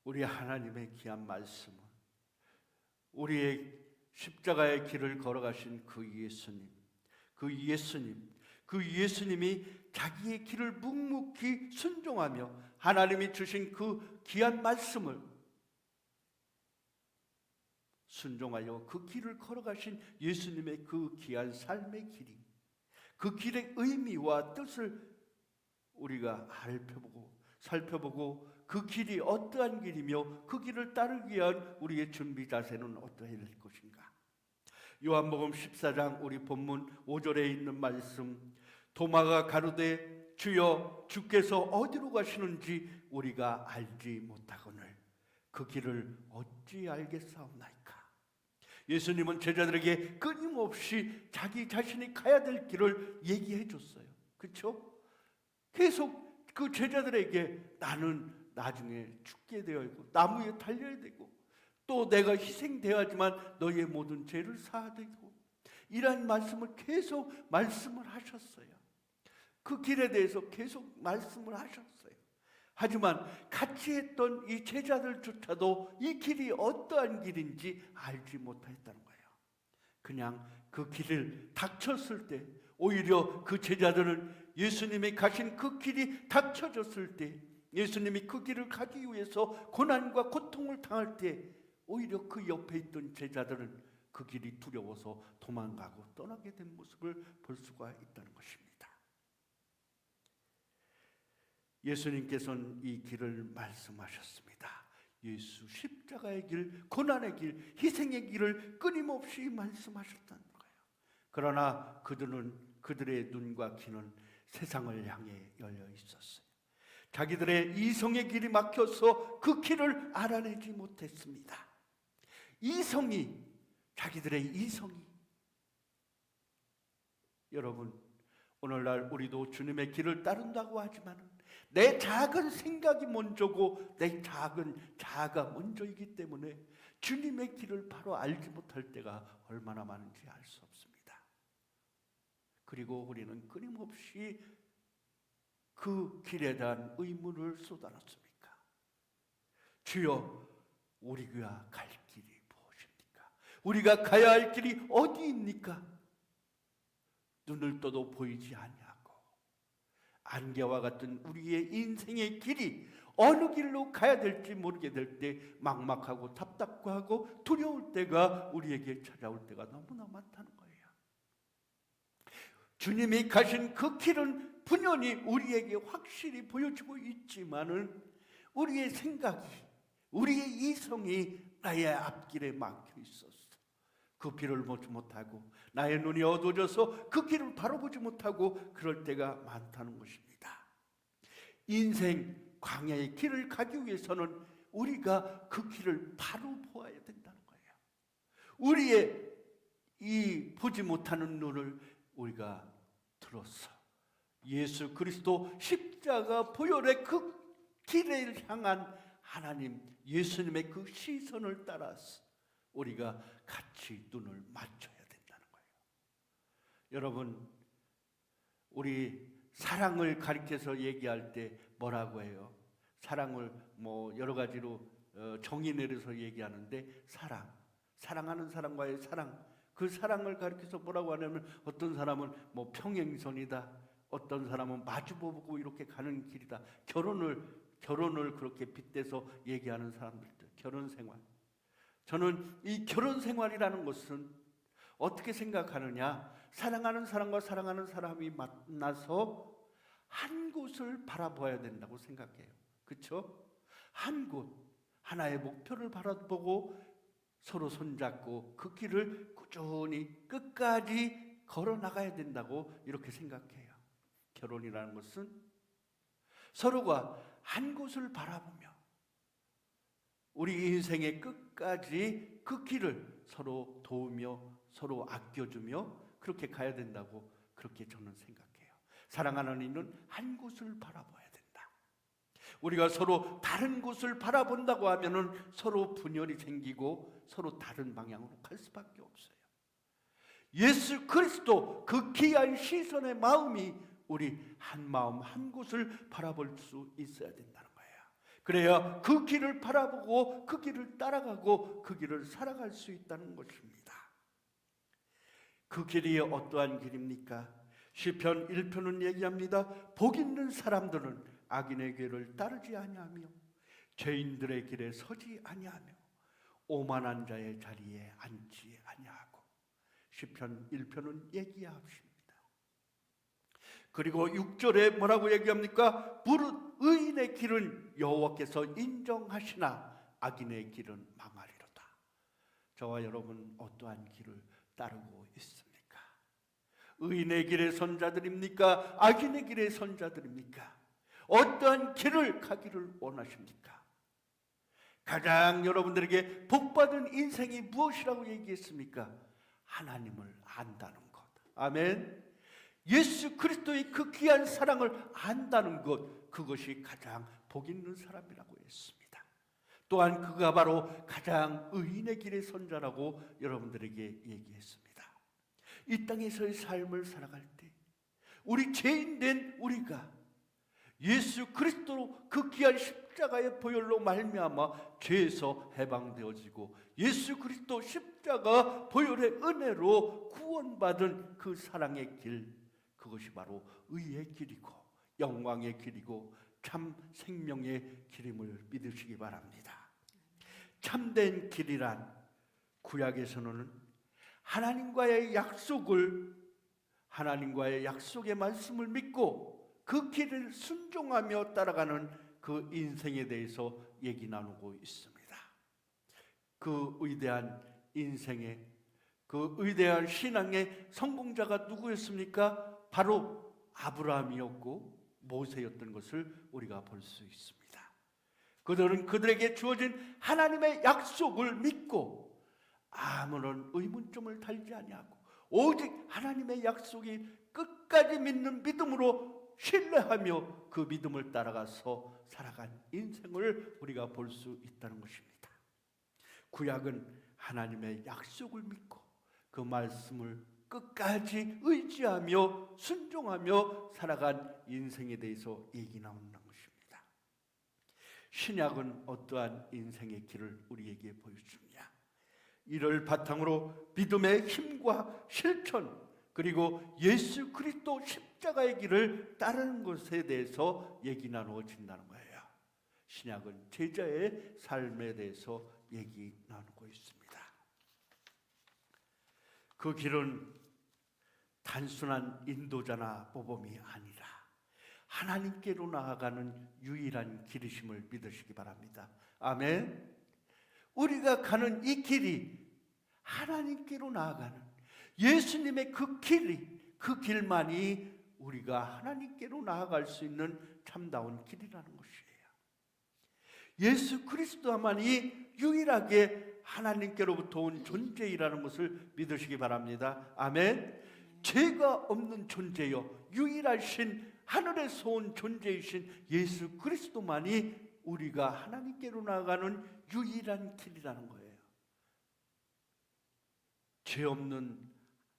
Speaker 2: 우리 하나님의 귀한 말씀은 우리의 십자가의 길을 걸어가신 그 예수님이 자기의 길을 묵묵히 순종하며 하나님이 주신 그 귀한 말씀을 순종하여 그 길을 걸어가신 예수님의 그 귀한 삶의 길이, 그 길의 의미와 뜻을 우리가 살펴보고 그 길이 어떠한 길이며 그 길을 따르기 위한 우리의 준비 자세는 어떠해야 될 것인가. 요한복음 14장 우리 본문 5절에 있는 말씀, 도마가 가로되 주여 주께서 어디로 가시는지 우리가 알지 못하거늘 그 길을 어찌 알겠사옵나이까. 예수님은 제자들에게 끊임없이 자기 자신이 가야 될 길을 얘기해 줬어요. 그렇죠? 계속 그 제자들에게 나는 나중에 죽게 되어 있고 나무에 달려야 되고 또 내가 희생되어야지만 너희의 모든 죄를 사야 되고 이런 말씀을 계속 말씀을 하셨어요. 그 길에 대해서 계속 말씀을 하셨어요. 하지만 같이 했던 이 제자들조차도 이 길이 어떠한 길인지 알지 못했다는 거예요. 그냥 그 길을 닥쳤을 때, 오히려 그 제자들은 예수님이 가신 그 길이 닥쳐졌을 때, 예수님이 그 길을 가기 위해서 고난과 고통을 당할 때, 오히려 그 옆에 있던 제자들은 그 길이 두려워서 도망가고 떠나게 된 모습을 볼 수가 있다는 것입니다. 예수님께서는 이 길을 말씀하셨습니다. 예수 십자가의 길, 고난의 길, 희생의 길을 끊임없이 말씀하셨다는 거예요. 그러나 그들의 눈과 귀는 세상을 향해 열려 있었어요. 자기들의 이성의 길이 막혀서 그 길을 알아내지 못했습니다. 자기들의 이성이. 여러분, 오늘날 우리도 주님의 길을 따른다고 하지만 내 작은 생각이 먼저고 내 작은 자아가 먼저이기 때문에 주님의 길을 바로 알지 못할 때가 얼마나 많은지 알 수 없습니다. 그리고 우리는 끊임없이 그 길에 대한 의문을 쏟아놨습니까? 주여, 우리가 갈 길이 무엇입니까? 우리가 가야 할 길이 어디입니까? 눈을 떠도 보이지 아니하고 안개와 같은 우리의 인생의 길이 어느 길로 가야 될지 모르게 될 때 막막하고 답답하고 두려울 때가 우리에게 찾아올 때가 너무나 많다는 거예요. 주님이 가신 그 길은 분연히 우리에게 확실히 보여지고 있지만은 우리의 생각이, 우리의 이성이 나의 앞길에 막혀 있었어. 그 길을 보지 못하고 나의 눈이 어두워져서 그 길을 바로 보지 못하고 그럴 때가 많다는 것입니다. 인생 광야의 길을 가기 위해서는 우리가 그 길을 바로 보아야 된다는 거예요. 우리의 이 보지 못하는 눈을 우리가 들어서 예수 그리스도 십자가 보혈의 그 길을 향한 하나님 예수님의 그 시선을 따라서 우리가 같이 눈을 맞춰야 된다는 거예요. 여러분, 우리 사랑을 가리켜서 얘기할 때 뭐라고 해요? 사랑을 여러 가지로 정의 내려서 얘기하는데 사랑하는 사람과의 사랑, 그 사랑을 가리켜서 뭐라고 하냐면 어떤 사람은 평행선이다, 어떤 사람은 마주보고 이렇게 가는 길이다. 결혼을 그렇게 빗대서 얘기하는 사람들도 결혼 생활. 저는 이 결혼 생활이라는 것은 어떻게 생각하느냐? 사랑하는 사람과 사랑하는 사람이 만나서 한 곳을 바라봐야 된다고 생각해요. 그렇죠? 한 곳, 하나의 목표를 바라보고 서로 손잡고 그 길을 꾸준히 끝까지 걸어 나가야 된다고 이렇게 생각해요. 결혼이라는 것은 서로가 한 곳을 바라보며 우리 인생의 끝까지 그 길을 서로 도우며 서로 아껴주며 그렇게 가야 된다고 그렇게 저는 생각해요. 사랑하는 이는 한 곳을 바라봐야 된다. 우리가 서로 다른 곳을 바라본다고 하면은 서로 분열이 생기고 서로 다른 방향으로 갈 수밖에 없어요. 예수 그리스도 그 귀한 시선의 마음이 우리 한 마음 한 곳을 바라볼 수 있어야 된다는 거예요. 그래야 그 길을 바라보고 그 길을 따라가고 그 길을 살아갈 수 있다는 것입니다. 그 길이 어떠한 길입니까? 시편 1편은 얘기합니다. 복 있는 사람들은 악인의 길을 따르지 아니하며 죄인들의 길에 서지 아니하며 오만한 자의 자리에 앉지 아니하고 시편 1편은 얘기합니다. 그리고 6절에 뭐라고 얘기합니까? 무릇 의인의 길은 여호와께서 인정하시나 악인의 길은 망하리로다. 저와 여러분 어떠한 길을 따르고 있습니까? 의인의 길의 선자들입니까? 악인의 길의 선자들입니까? 어떠한 길을 가기를 원하십니까? 가장 여러분들에게 복받은 인생이 무엇이라고 얘기했습니까? 하나님을 안다는 것. 아멘. 예수 그리스도의 그 귀한 사랑을 안다는 것, 그것이 가장 복 있는 사람이라고 했습니다. 또한 그가 바로 가장 의인의 길의 선자라고 여러분들에게 얘기했습니다. 이 땅에서의 삶을 살아갈 때 우리 죄인된 우리가 예수 그리스도로 그 귀한 십자가의 보혈로 말미암아 죄에서 해방되어지고 예수 그리스도 십자가 보혈의 은혜로 구원받은 그 사랑의 길, 그것이 바로 의의 길이고 영광의 길이고 참 생명의 길임을 믿으시기 바랍니다. 참된 길이란 구약에서는 하나님과의 약속의 말씀을 믿고 그 길을 순종하며 따라가는 그 인생에 대해서 얘기 나누고 있습니다. 그 위대한 인생의, 그 위대한 신앙의 성공자가 누구였습니까? 바로 아브라함이었고 모세였던 것을 우리가 볼 수 있습니다. 그들은 그들에게 주어진 하나님의 약속을 믿고 아무런 의문점을 달지 아니하고 오직 하나님의 약속이 끝까지 믿는 믿음으로 신뢰하며 그 믿음을 따라가서 살아간 인생을 우리가 볼 수 있다는 것입니다. 구약은 하나님의 약속을 믿고 그 말씀을 끝까지 의지하며 순종하며 살아간 인생에 대해서 얘기 나온다는 것입니다. 신약은 어떠한 인생의 길을 우리에게 보여주느냐? 이를 바탕으로 믿음의 힘과 실천, 그리고 예수 그리스도 십자가의 길을 따르는 것에 대해서 얘기 나누어진다는 거예요. 신약은 제자의 삶에 대해서 얘기 나누고 있습니다. 그 길은 단순한 인도자나 모범이 아니라 하나님께로 나아가는 유일한 길이심을 믿으시기 바랍니다. 아멘. 우리가 가는 이 길이 하나님께로 나아가는 예수님의 그 길만이 우리가 하나님께로 나아갈 수 있는 참다운 길이라는 것이에요. 예수 그리스도만이 유일하게 하나님께로부터 온 존재이라는 것을 믿으시기 바랍니다. 아멘. 죄가 없는 존재요 유일하신 하늘에서 온 존재이신 예수 그리스도만이 우리가 하나님께로 나아가는 유일한 길이라는 거예요. 죄 없는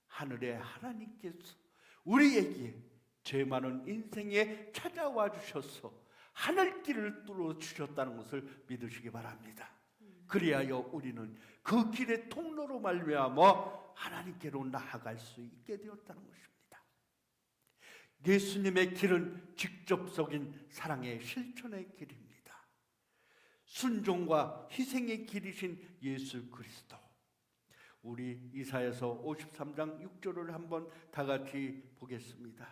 Speaker 2: 하늘의 하나님께서 우리에게 죄 많은 인생에 찾아와 주셔서 하늘길을 뚫어 주셨다는 것을 믿으시기 바랍니다. 그리하여 우리는 그 길의 통로로 말미암아 하나님께로 나아갈 수 있게 되었다는 것입니다. 예수님의 길은 직접적인 사랑의 실천의 길입니다. 순종과 희생의 길이신 예수 그리스도. 우리 이사야서 53장 6절을 한번 다 같이 보겠습니다.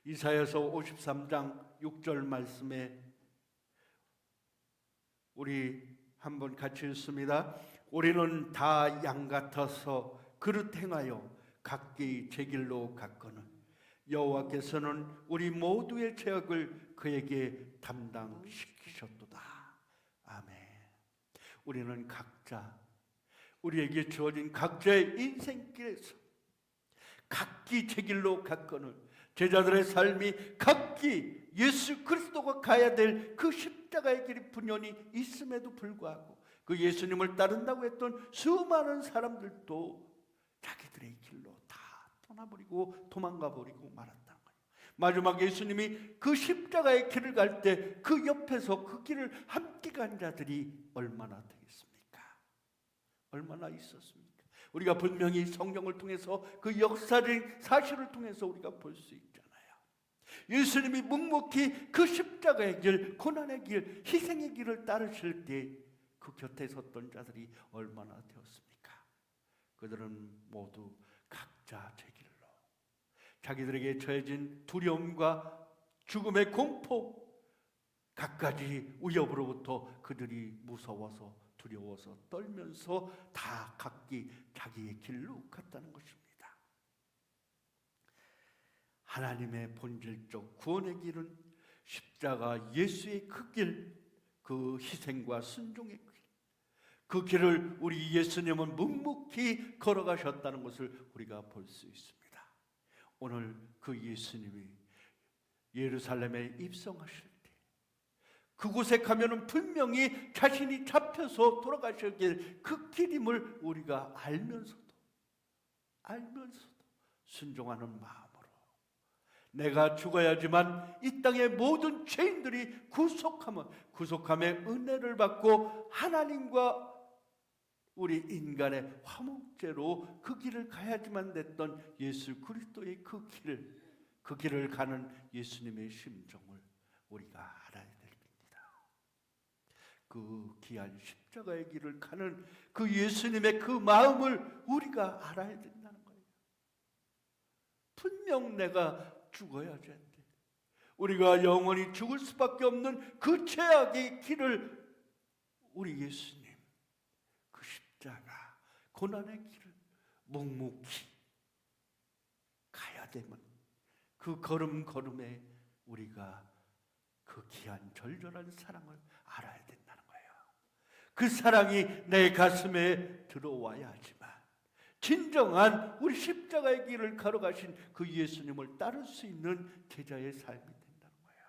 Speaker 2: 이사야서 53장 6절 말씀에 우리 한번 같이 읽습니다. 우리는 다 양 같아서 그릇 행하여 각기 제 길로 갔거늘 여호와께서는 우리 모두의 죄악을 그에게 담당시키셨도다. 아멘. 우리는 각자 우리에게 주어진 각자의 인생길에서 각기 제 길로 갔거늘 제자들의 삶이 각기 예수 그리스도가 가야 될 그 십자가의 길이 분연히 있음에도 불구하고 그 예수님을 따른다고 했던 수많은 사람들도 자기들의 길로 다 떠나버리고 도망가버리고 말았다는 거예요. 마지막 예수님이 그 십자가의 길을 갈 때 그 옆에서 그 길을 함께 간 자들이 얼마나 되겠습니까? 얼마나 있었습니까? 우리가 분명히 성경을 통해서 그 역사적인 사실을 통해서 우리가 볼 수 있잖아요. 예수님이 묵묵히 그 십자가의 길, 고난의 길, 희생의 길을 따르실 때 그 곁에 섰던 자들이 얼마나 되었습니까? 그들은 모두 각자 제 길로 자기들에게 처해진 두려움과 죽음의 공포, 갖가지 위협으로부터 그들이 무서워서 두려워서 떨면서 다 각기 자기의 길로 갔다는 것입니다. 하나님의 본질적 구원의 길은 십자가 예수의 그 길, 그 희생과 순종의 길, 그 길을 우리 예수님은 묵묵히 걸어가셨다는 것을 우리가 볼 수 있습니다. 오늘 그 예수님이 예루살렘에 입성하실 때 그곳에 가면은 분명히 자신이 잡혀서 돌아가실 그 길임을 우리가 알면서도 순종하는 마음으로 내가 죽어야지만 이 땅의 모든 죄인들이 구속함의 은혜를 받고 하나님과 우리 인간의 화목제로 그 길을 가야지만 됐던 예수 그리스도의 그 길을 가는 예수님의 심정을 우리가 알아야 됩니다. 그 귀한 십자가의 길을 가는 그 예수님의 그 마음을 우리가 알아야 된다는 거예요. 분명 내가 죽어야 된대. 우리가 영원히 죽을 수밖에 없는 그 죄악의 길을 우리 예수님 그 십자가 고난의 길을 묵묵히 가야 되면 그 걸음걸음에 우리가 그 귀한 절절한 사랑을 알아야 된다는 거예요. 그 사랑이 내 가슴에 들어와야지만 진정한 우리 십자가의 길을 걸어가신 그 예수님을 따를 수 있는 제자의 삶이 된다는 거예요.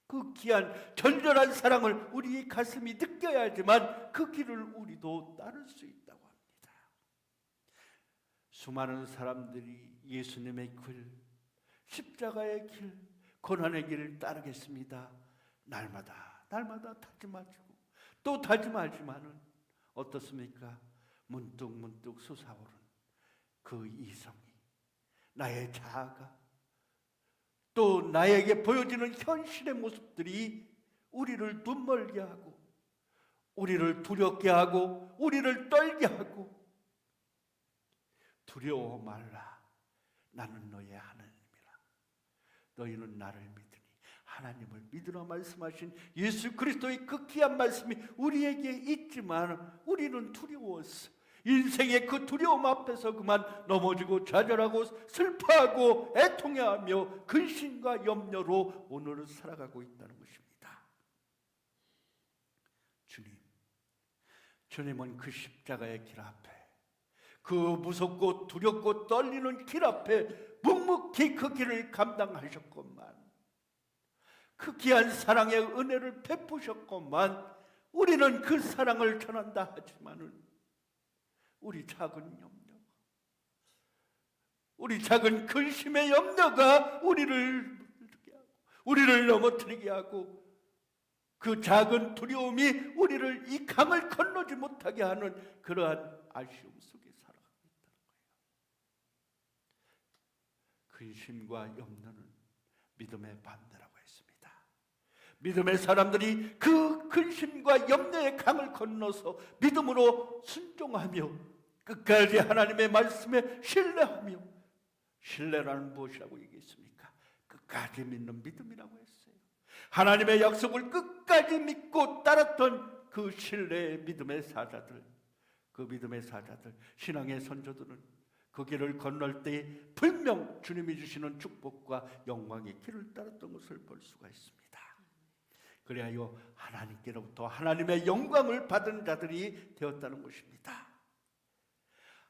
Speaker 2: 그 귀한 절절한 사랑을 우리 가슴이 느껴야지만 그 길을 우리도 따를 수 있다고 합니다. 수많은 사람들이 예수님의 길, 십자가의 길, 고난의 길을 따르겠습니다. 날마다 다짐하시고 또 다짐하지만은 어떻습니까? 문득 솟아오른 그 이성이, 나의 자아가, 또 나에게 보여지는 현실의 모습들이 우리를 눈멀게 하고 우리를 두렵게 하고 우리를 떨게 하고, 두려워 말라, 나는 너의 하나님이라, 너희는 나를 믿으니 하나님을 믿으라 말씀하신 예수 그리스도의 그 귀한 말씀이 우리에게 있지만 우리는 두려워서 인생의 그 두려움 앞에서 그만 넘어지고 좌절하고 슬퍼하고 애통해하며 근심과 염려로 오늘을 살아가고 있다는 것입니다. 주님은 그 십자가의 길 앞에, 그 무섭고 두렵고 떨리는 길 앞에 묵묵히 그 길을 감당하셨건만, 그 귀한 사랑의 은혜를 베푸셨건만, 우리는 그 사랑을 전한다 하지만은 우리 작은 염려, 우리 작은 근심의 염려가 우리를 넘어뜨리게 하고 그 작은 두려움이 우리를 이 강을 건너지 못하게 하는 그러한 아쉬움 속에 살아가고 있다는 거예요. 근심과 염려는 믿음의 반대라고 했습니다. 믿음의 사람들이 그 근심과 염려의 강을 건너서 믿음으로 순종하며 끝까지 하나님의 말씀에 신뢰하며, 신뢰라는 무엇이라고 얘기했습니까? 끝까지 믿는 믿음이라고 했어요. 하나님의 약속을 끝까지 믿고 따랐던 그 신뢰의 믿음의 사자들, 그 믿음의 사자들, 신앙의 선조들은 그 길을 건널 때 분명 주님이 주시는 축복과 영광의 길을 따랐던 것을 볼 수가 있습니다. 그래야 하나님께로부터 하나님의 영광을 받은 자들이 되었다는 것입니다.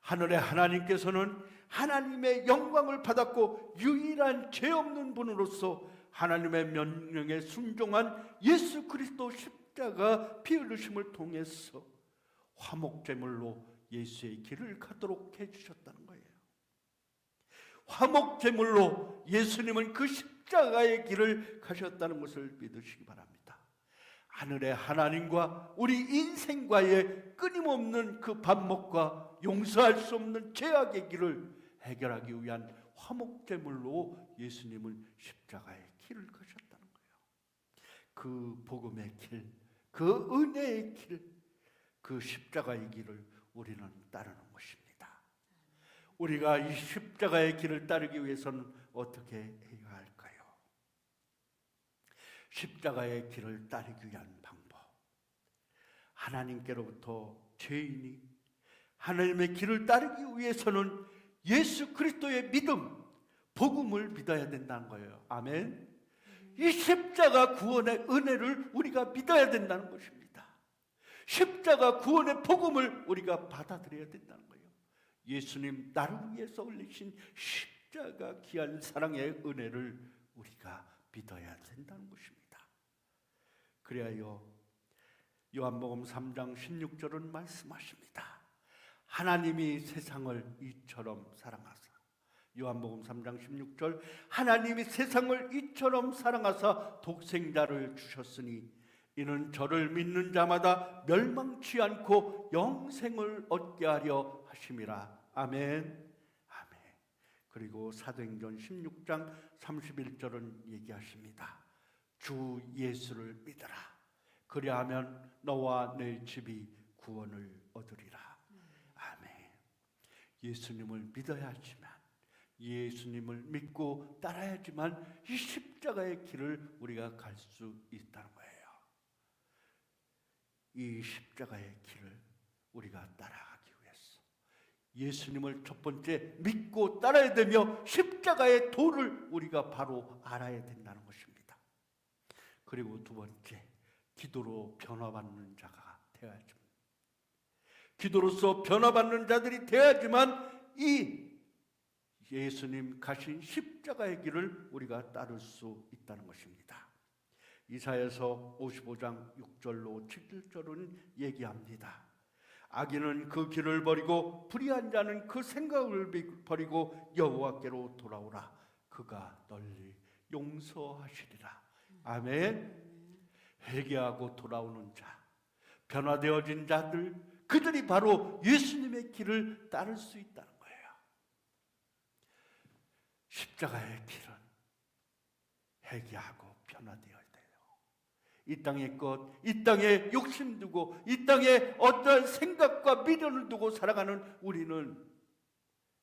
Speaker 2: 하늘의 하나님께서는 하나님의 영광을 받았고 유일한 죄 없는 분으로서 하나님의 명령에 순종한 예수 그리스도 십자가 피 흘리심을 통해서 화목제물로 예수의 길을 가도록 해주셨다는 거예요. 화목제물로 예수님은 그 십자가의 길을 가셨다는 것을 믿으시기 바랍니다. 하늘의 하나님과 우리 인생과의 끊임없는 그 반목과 용서할 수 없는 죄악의 길을 해결하기 위한 화목제물로 예수님은 십자가의 길을 가셨다는 거예요. 그 복음의 길, 그 은혜의 길, 그 십자가의 길을 우리는 따르는 것입니다. 우리가 이 십자가의 길을 따르기 위해서는 어떻게 해야 할까요? 십자가의 길을 따르기 위한 방법, 하나님께로부터 죄인이 하나님의 길을 따르기 위해서는 예수 그리스도의 믿음, 복음을 믿어야 된다는 거예요. 아멘. 이 십자가 구원의 은혜를 우리가 믿어야 된다는 것입니다. 십자가 구원의 복음을 우리가 받아들여야 된다는 거예요. 예수님 나를 위해서 올리신 십자가 귀한 사랑의 은혜를 우리가 믿어야 된다는 것입니다. 그래야 요한복음 3장 16절은 말씀하십니다. 하나님이 세상을 이처럼 사랑하사 요한복음 3장 16절 하나님이 세상을 이처럼 사랑하사 독생자를 주셨으니 이는 저를 믿는 자마다 멸망치 않고 영생을 얻게 하려 하심이라. 아멘. 아멘. 그리고 사도행전 16장 31절은 얘기하십니다. 주 예수를 믿어라. 그리하면 너와 내 집이 구원을 얻으리라. 아멘. 예수님을 믿어야지만, 예수님을 믿고 따라야지만 이 십자가의 길을 우리가 갈 수 있다는 거예요. 이 십자가의 길을 우리가 따라가기 위해서 예수님을 첫 번째 믿고 따라야 되며 십자가의 도를 우리가 바로 알아야 된다는 것입니다. 그리고 두 번째, 기도로 변화받는 자가 되어야죠. 기도로서 변화받는 자들이 되어야지만 이 예수님 가신 십자가의 길을 우리가 따를 수 있다는 것입니다. 이사야서 55장 6절로 7절은 얘기합니다. 악인은 그 길을 버리고 불의한 자는 그 생각을 버리고 여호와께로 돌아오라. 그가 널리 용서하시리라. 아멘. 회개하고 돌아오는 자, 변화되어진 자들, 그들이 바로 예수님의 길을 따를 수 있다는 거예요. 십자가의 길은 회개하고 변화되어야 돼요. 이 땅의 것, 이 땅에 욕심 두고 이 땅에 어떠한 생각과 미련을 두고 살아가는 우리는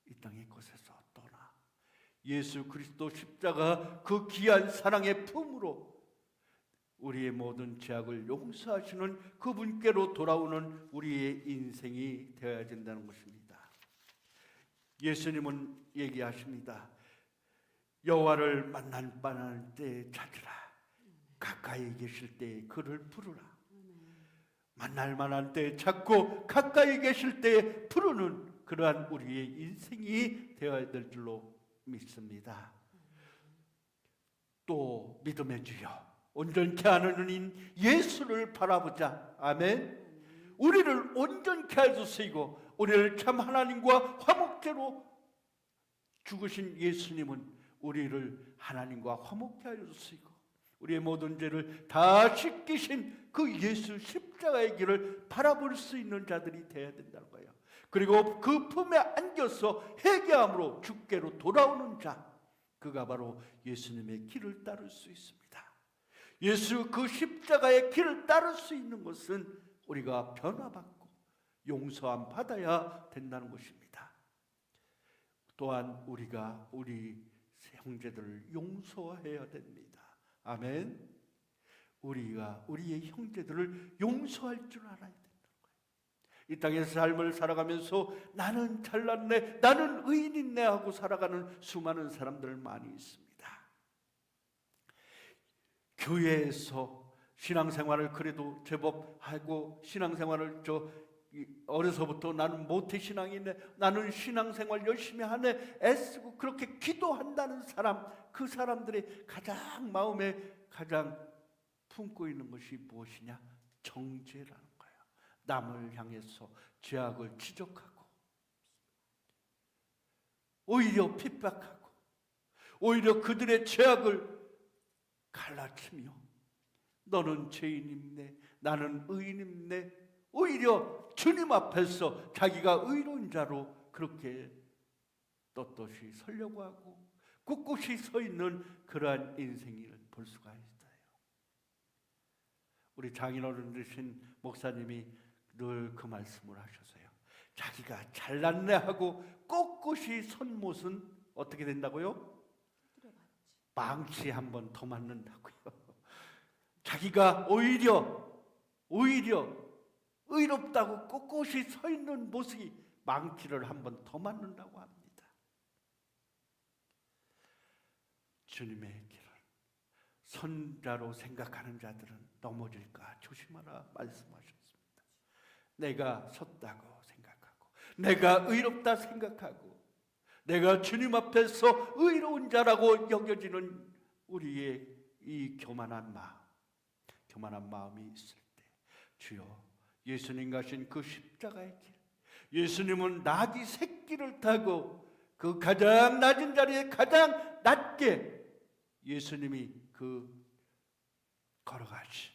Speaker 2: 이 땅의 것에서 떠나 예수 그리스도 십자가 그 귀한 사랑의 품으로 우리의 모든 죄악을 용서하시는 그분께로 돌아오는 우리의 인생이 되어야 된다는 것입니다. 예수님은 얘기하십니다. 여호와를 만날 때 찾으라. 가까이 계실 때 그를 부르라. 만날 만한 때 찾고 가까이 계실 때 부르는 그러한 우리의 인생이 되어야 될 줄로 믿습니다. 또 믿음의 주여, 온전케 하는 은인 예수를 바라보자. 아멘. 우리를 온전케 해주시고 우리를 참 하나님과 화목제로 죽으신 예수님은 우리를 하나님과 화목케 해주시고 우리의 모든 죄를 다 씻기신 그 예수 십자가의 길을 바라볼 수 있는 자들이 되어야 된다는 거예요. 그리고 그 품에 안겨서 회개함으로 주께로 돌아오는 자, 그가 바로 예수님의 길을 따를 수 있습니다. 예수 그 십자가의 길을 따를 수 있는 것은 우리가 변화받고 용서함 받아야 된다는 것입니다. 또한 우리가 우리 형제들을 용서해야 됩니다. 아멘. 우리가 우리의 형제들을 용서할 줄 알아야 된다는 거예요. 이 땅에서 삶을 살아가면서 나는 잘났네, 나는 의인이네 하고 살아가는 수많은 사람들 많이 있습니다. 교회에서 신앙생활을 그래도 제법 하고 신앙생활을 어려서부터 나는 모태신앙이네, 나는 신앙생활 열심히 하네, 애쓰고 그렇게 기도한다는 사람, 그 사람들의 가장 마음에 가장 품고 있는 것이 무엇이냐? 정죄라는 거예요. 남을 향해서 죄악을 지적하고 오히려 핍박하고 오히려 그들의 죄악을 갈라치며 너는 죄인이네, 나는 의인이네, 오히려 주님 앞에서 자기가 의로운 자로 그렇게 떳떳이 서려고 하고 꿋꿋이 서 있는 그러한 인생을 볼 수가 있어요. 우리 장인어른 되신 목사님이 늘 그 말씀을 하셨어요. 자기가 잘났네 하고 꼿꼿이 선 못은 어떻게 된다고요? 망치 한 번 더 맞는다고요. 자기가 오히려 의롭다고 꼿꼿이 서 있는 모습이 망치를 한 번 더 맞는다고 합니다. 주님의 길을 선자로 생각하는 자들은 넘어질까 조심하라 말씀하셨습니다. 내가 섰다고 생각하고 내가 의롭다 생각하고 내가 주님 앞에서 의로운 자라고 여겨지는 우리의 이 교만한 마음이 있을 때 주여, 예수님 가신 그 십자가의 길, 예수님은 나귀 새끼를 타고 그 가장 낮은 자리에 가장 낮게 예수님이 그 걸어가신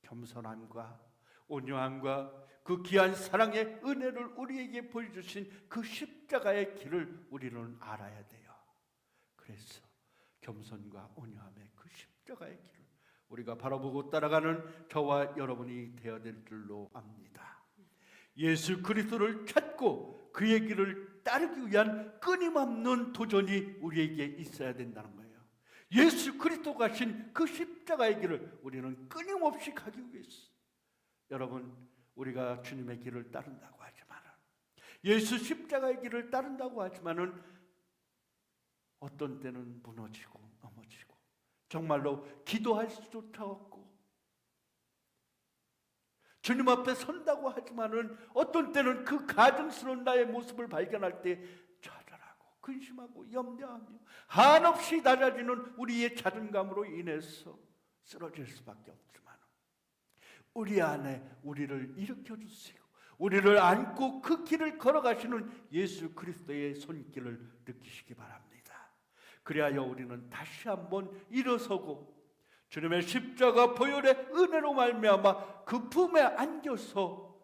Speaker 2: 겸손함과 온유함과 그 귀한 사랑의 은혜를 우리에게 보여주신 그 십자가의 길을 우리는 알아야 돼요. 그래서 겸손과 온유함의 그 십자가의 길을 우리가 바라보고 따라가는 저와 여러분이 되어야 될 줄로 압니다. 예수 그리스도를 찾고 그의 길을 따르기 위한 끊임없는 도전이 우리에게 있어야 된다는 거예요. 예수 그리스도 가신 그 십자가의 길을 우리는 끊임없이 가기 위해서, 여러분, 우리가 주님의 길을 따른다고 하지만, 예수 십자가의 길을 따른다고 하지만은 어떤 때는 무너지고 넘어지고 정말로 기도할 수조차 없고, 주님 앞에 선다고 하지만은 어떤 때는 그 가증스러운 나의 모습을 발견할 때 좌절하고 근심하고 염려하며 한없이 낮아지는 우리의 자존감으로 인해서 쓰러질 수밖에 없지만, 우리 안에 우리를 일으켜 주시고 우리를 안고 그 길을 걸어가시는 예수 그리스도의 손길을 느끼시기 바랍니다. 그리하여 우리는 다시 한번 일어서고 주님의 십자가 보혈의 은혜로 말미암아 그 품에 안겨서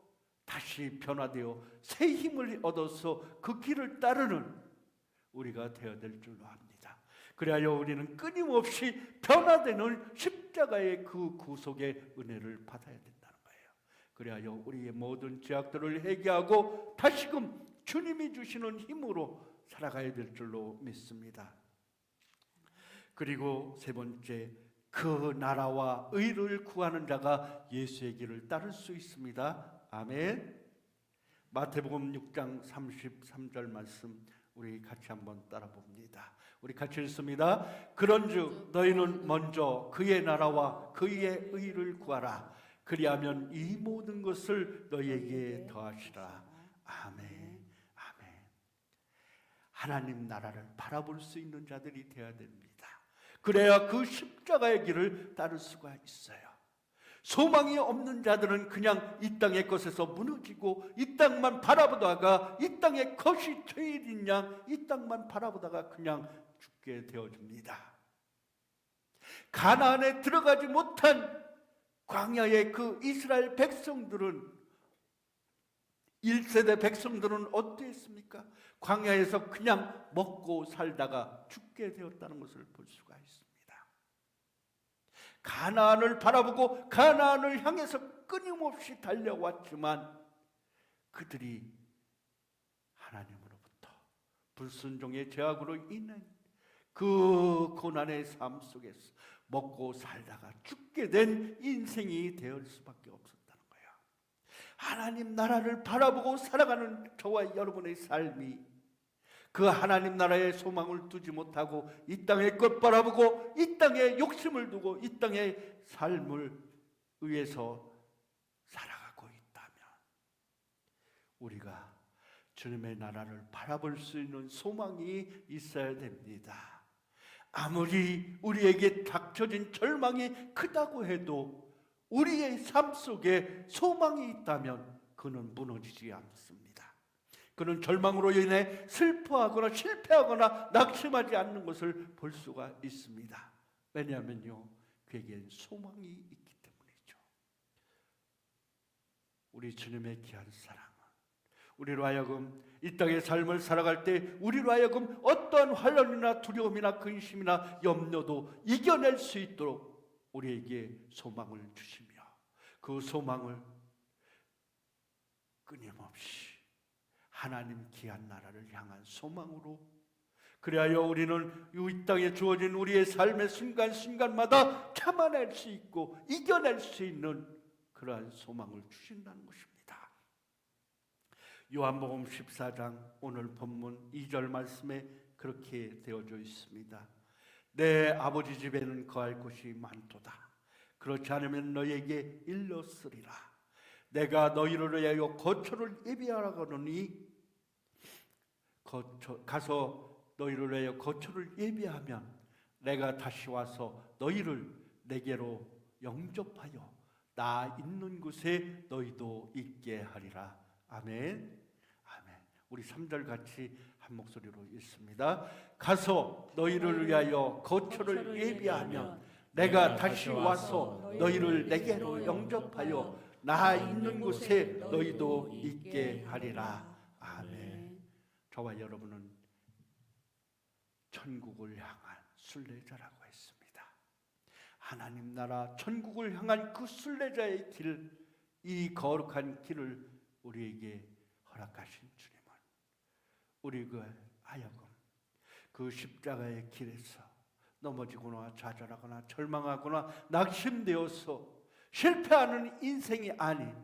Speaker 2: 다시 변화되어 새 힘을 얻어서 그 길을 따르는 우리가 되어야 될 줄로 압니다. 그리하여 우리는 끊임없이 변화되는 십자가의 그 구속의 은혜를 받아야 된다는 거예요. 그리하여 우리의 모든 죄악들을 회개하고 다시금 주님이 주시는 힘으로 살아가야 될 줄로 믿습니다. 그리고 세 번째, 그 나라와 의를 구하는 자가 예수의 길을 따를 수 있습니다. 아멘. 마태복음 6장 33절 말씀 우리 같이 한번 따라 봅니다. 우리 같이 읽습니다. 그런즉 너희는 먼저 그의 나라와 그의 의를 구하라. 그리하면 이 모든 것을 너희에게 더하시라. 아멘. 아멘. 하나님 나라를 바라볼 수 있는 자들이 되어야 됩니다. 그래야 그 십자가의 길을 따를 수가 있어요. 소망이 없는 자들은 그냥 이 땅의 것에서 무너지고 이 땅만 바라보다가 이 땅의 것이 제일인 양 이 땅만 바라보다가 그냥 죽게 되어집니다. 가나안에 들어가지 못한 광야의 그 이스라엘 백성들은, 1세대 백성들은 어땠습니까? 광야에서 그냥 먹고 살다가 죽게 되었다는 것을 볼 수가 있습니다. 가나안을 바라보고 가나안을 향해서 끊임없이 달려왔지만 그들이 하나님으로부터 불순종의 죄악으로 인한 그 고난의 삶 속에서 먹고 살다가 죽게 된 인생이 될 수밖에 없었다는 거예요. 하나님 나라를 바라보고 살아가는 저와 여러분의 삶이 그 하나님 나라의 소망을 두지 못하고 이 땅의 것 바라보고 이 땅에 욕심을 두고 이 땅의 삶을 위해서 살아가고 있다면 우리가 주님의 나라를 바라볼 수 있는 소망이 있어야 됩니다. 아무리 우리에게 닥쳐진 절망이 크다고 해도 우리의 삶 속에 소망이 있다면 그는 무너지지 않습니다. 그는 절망으로 인해 슬퍼하거나 실패하거나 낙심하지 않는 것을 볼 수가 있습니다. 왜냐하면요, 그에겐 소망이 있기 때문이죠. 우리 주님의 귀한 사랑은 우리로 하여금 이 땅의 삶을 살아갈 때 우리로 하여금 어떠한 환난이나 두려움이나 근심이나 염려도 이겨낼 수 있도록 우리에게 소망을 주시며 그 소망을 끊임없이 하나님 귀한 나라를 향한 소망으로, 그리하여 우리는 이 땅에 주어진 우리의 삶의 순간순간마다 참아낼 수 있고 이겨낼 수 있는 그러한 소망을 주신다는 것입니다. 요한복음 14장 오늘 본문 2절 말씀에 그렇게 되어져 있습니다. 내 아버지 집에는 거할 곳이 많도다. 그렇지 않으면 너희에게 일렀으리라. 내가 너희를 위하여 거처를 예비하라거니 가서 너희를 위하여 거처를 예비하면 내가 다시 와서 너희를 내게로 영접하여 나 있는 곳에 너희도 있게 하리라. 아멘. 아멘. 우리 3절 같이 한 목소리로 읽습니다. 가서 너희를 위하여 거처를 예비하면 내가 다시 와서 너희를 내게로 영접하여 나 있는 곳에 너희도 있게 하리라. 아멘. 저와 여러분은 천국을 향한 순례자라고 했습니다. 하나님 나라 천국을 향한 그 순례자의 길, 이 거룩한 길을 우리에게 허락하신 주님은 우리가 하여금 그 십자가의 길에서 넘어지거나 좌절하거나 절망하거나 낙심되어서 실패하는 인생이 아닌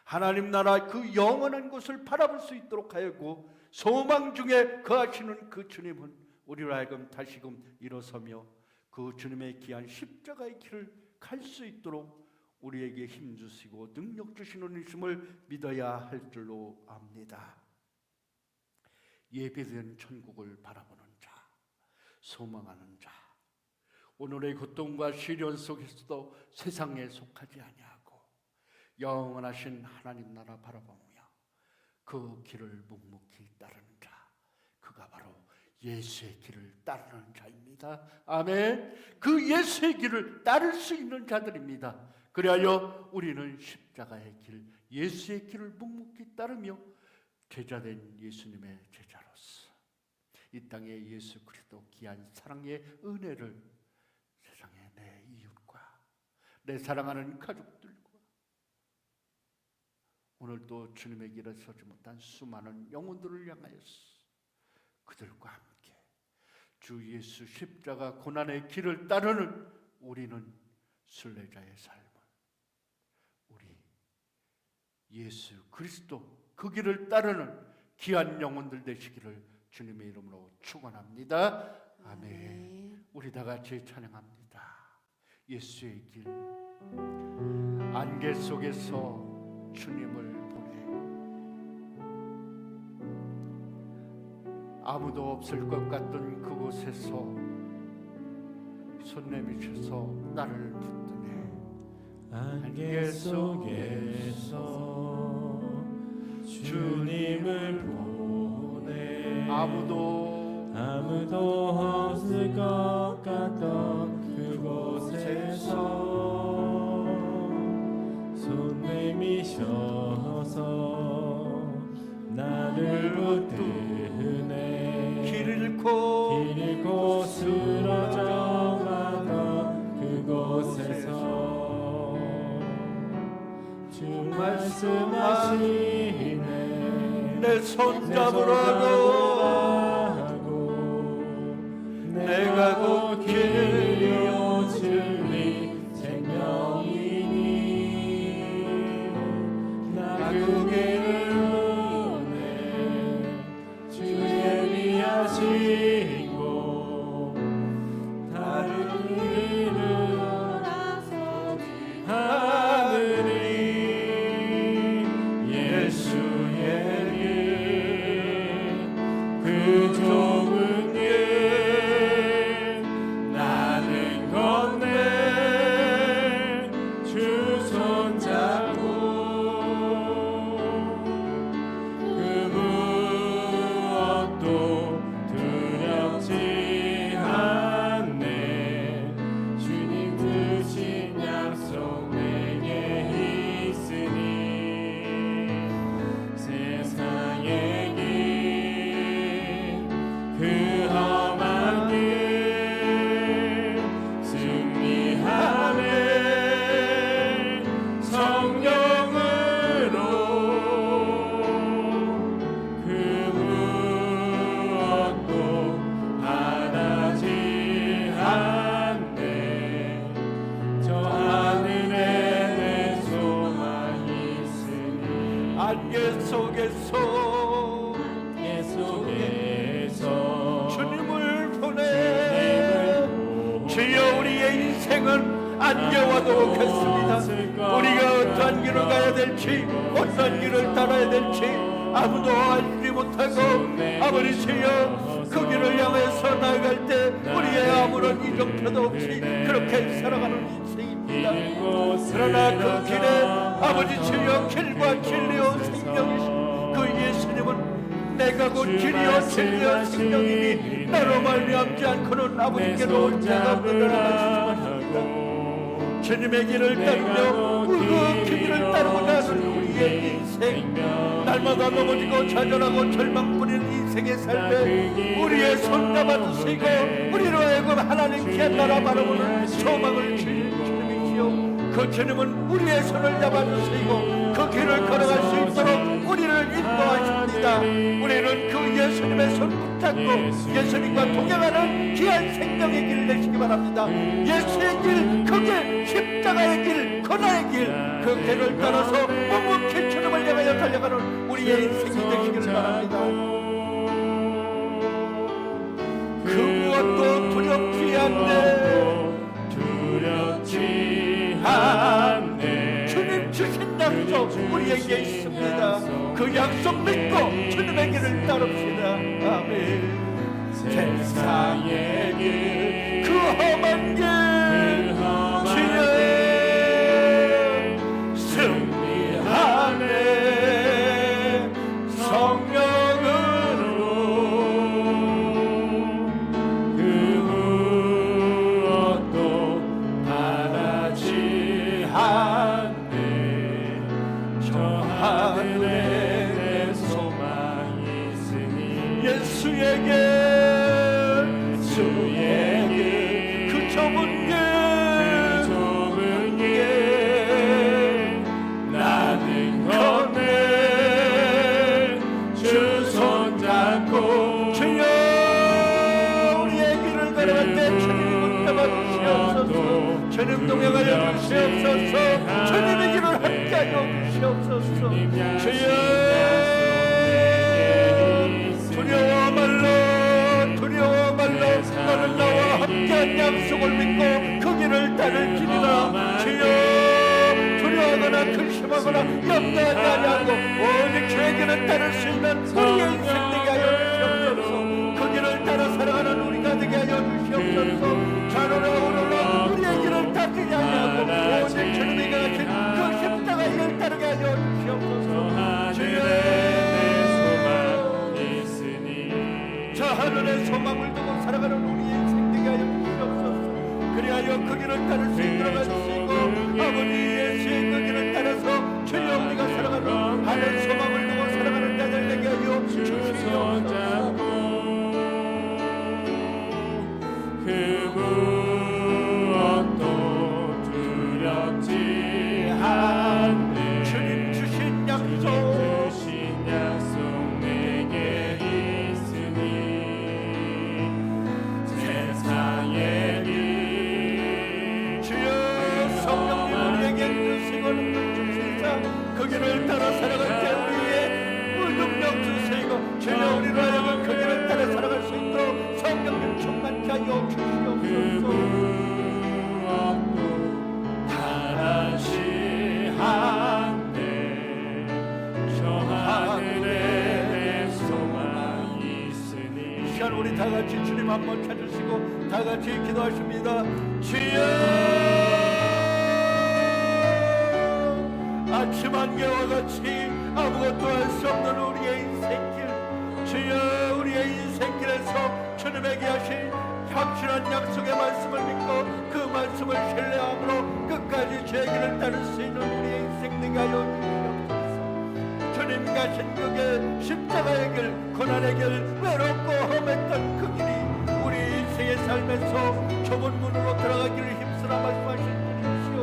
Speaker 2: 하나님 나라 그 영원한 곳을 바라볼 수 있도록 하였고, 소망 중에 거하시는 그 주님은 우리로 하여금 다시금 일어서며 그 주님의 귀한 십자가의 길을 갈 수 있도록 우리에게 힘주시고 능력 주시는 이심을 믿어야 할 줄로 압니다. 예비된 천국을 바라보는 자, 소망하는 자, 오늘의 고통과 시련 속에서도 세상에 속하지 아니하고 영원하신 하나님 나라 바라보며 그 길을 묵묵히 따르는 자, 그가 바로 예수의 길을 따르는 자입니다. 아멘. 그 예수의 길을 따를 수 있는 자들입니다. 그리하여 우리는 십자가의 길, 예수의 길을 묵묵히 따르며 제자된 예수님의 제자로서 이 땅에 예수 그리스도 귀한 사랑의 은혜를 세상에 내 이웃과 내 사랑하는 가족들과 오늘도 주님의 길에 서지 못한 수많은 영혼들을 향하여서 그들과 함께 주 예수 십자가 고난의 길을 따르는 우리는 순례자의 삶을, 우리 예수 그리스도 그 길을 따르는 귀한 영혼들 되시기를 주님의 이름으로 축원합니다. 아멘. 우리 다 같이 찬양합니다. 예수의 길, 안개 속에서 주님을 보내 아무도 없을 것 같던 그곳에서 손 내미셔서 나를 붙드네.
Speaker 3: 안개 속에서 주님을 보내
Speaker 2: 아무도
Speaker 3: 없을 것 같던 그곳에서 손 내미셔서 나를 붙드네.
Speaker 2: 길 잃고
Speaker 3: 쓰러져 가던 그곳에서 주 말씀하시네.
Speaker 2: 내 손 잡으라고 내가 곧 길이요 진리 생명이니 나 그 길을 보내 주 예비하시고 다른 길을 하느니 예수의 길 그 좁은 길 나는 건네 주 손잡고 그 무엇도 두렵지 않네. 주님 주신 약속 내게 있으니 세상의 길 그 험한 길 승리하네. 성령으로 그 무엇도 바라지 않네. 저 하늘에 내 소망이 있으니 안개 속에서 주님을 보내 주여 우리의 인생은 안개와도 같습니다. 우리가 어떠한 길을 가야 될지 어떤 길을 따라야 될지 아무도 알지 못하고 아버지 주여 그 길을 향해서 나아갈 때 우리의 아무런 이정표도 없이 그렇게 살아가는 인생입니다. 그러나 그 길에 아버지 주여 길과 진리요 생명이신 그 예수님은 내가 곧 길이요 진리요 생명이니 나로 말미암지 않고는 아버지께로 올 자가 없느니라 말씀하십니다. 주님의 길을 따르며 그 길을 따르고자 하는 우리의 인생, 날마다 넘어지고 좌절하고 절망뿐인 인생의 삶에 우리의 손 잡아주시고 우리로 하여금 하나님 귀한 나라 바라보는 소망을 주신 주님이시여, 그 주님은 우리의 손을 잡아주시고 그 길을 걸어갈 수 있도록 우리를 인도하십니다. 우리는 그 예수님의 손 붙잡고 예수님과 동행하는 귀한 생명의 길을 내시기 바랍니다. 예수의 길, 그 길, 십자가의 길, 고난의 길, 그 길을 따라서 묵묵히 주님을 향하여 달려가는 우리의 인생이 되시기를 바랍니다. 그 무엇도 두렵지 않네,
Speaker 3: 두렵지 않네.
Speaker 2: 주님 주신 약속 우리에게 있습니다. 그 약속 믿고 주님의 길을 따릅시다. 아멘. 세상의 길, 그 험한 길, 주여 승리하네. 성령으로
Speaker 3: 그 무엇도 바라지 않네. 저 하늘에 내 소망이 있으니
Speaker 2: 예수에게 그 좁은 길
Speaker 3: 나는 건네 주 손잡고
Speaker 2: 주여 우리의 길을 걸어갈 때 주님 붙잡아주시옵소서. 주님 동행하여 주시옵소서. 주님의 길을 함께하여 주시옵소서. 주여 두려워 말로 너는 나와 함께한 약속을 믿고 그 길을 따를 길이라. 주여 두려워하거나 근심하거나 염려하지 아니하고 오직 주의 길을 따를 수 있는 우리의 인생 되게 하여 주시옵소서. 그 길을 따라 살아가는 우리가 되게 하여 주시옵소서. 좌로나 우로나 우리의 길을 따르지 아니하고 오직 주님이 가신 그 십자가의 길을 따르게 하여 주시옵소서. 주여 저 하늘의 소망을 두고 살아가는 우리의 인생 되게 하여 주시옵소서. 그리하여 그 길을 따를 수 있도록 해주시고 아버지 예수의 그 길을 따라서 주여 우리가 살아가는 하늘 소망을 두고 살아가는 자들 되게 하여 주시옵소서.
Speaker 3: 그 무엇도 두렵지 않네.
Speaker 2: 주님 주신 약속
Speaker 3: 내게 있으니 세상의 길.
Speaker 2: 주여 성령님 우리에게 주시고 능력 주시사 그 길을 따라 살아갈 때 우리의 능력 주시고 주여 우리로 하여금 그 길을 따라 살아갈 수 있도록 성령님 충만케 하여 주시옵소서.
Speaker 3: 바라지 않네. 저 하늘에 내 소망이 있으니.
Speaker 2: 이 시간 우리 다 같이 주님 한번 찾으시고 다 같이 기도하십니다. 주여 아침 안개와 같이 아무것도 할 수 없는 우리의 인생길, 주여 우리의 인생길에서 주님에게 하신 확실한 약속의 말씀을 믿고 그 말씀을 신뢰함으로 끝까지 제 길을 따를 수 있는 우리의 인생 되게 하여 주시옵소서. 주님 가신 그 길, 십자가의 길, 고난의 길, 외롭고 험했던 그 길이 우리 인생의 삶에서 좁은 문으로 들어가기를 힘쓰라 말씀하신 주님이시오.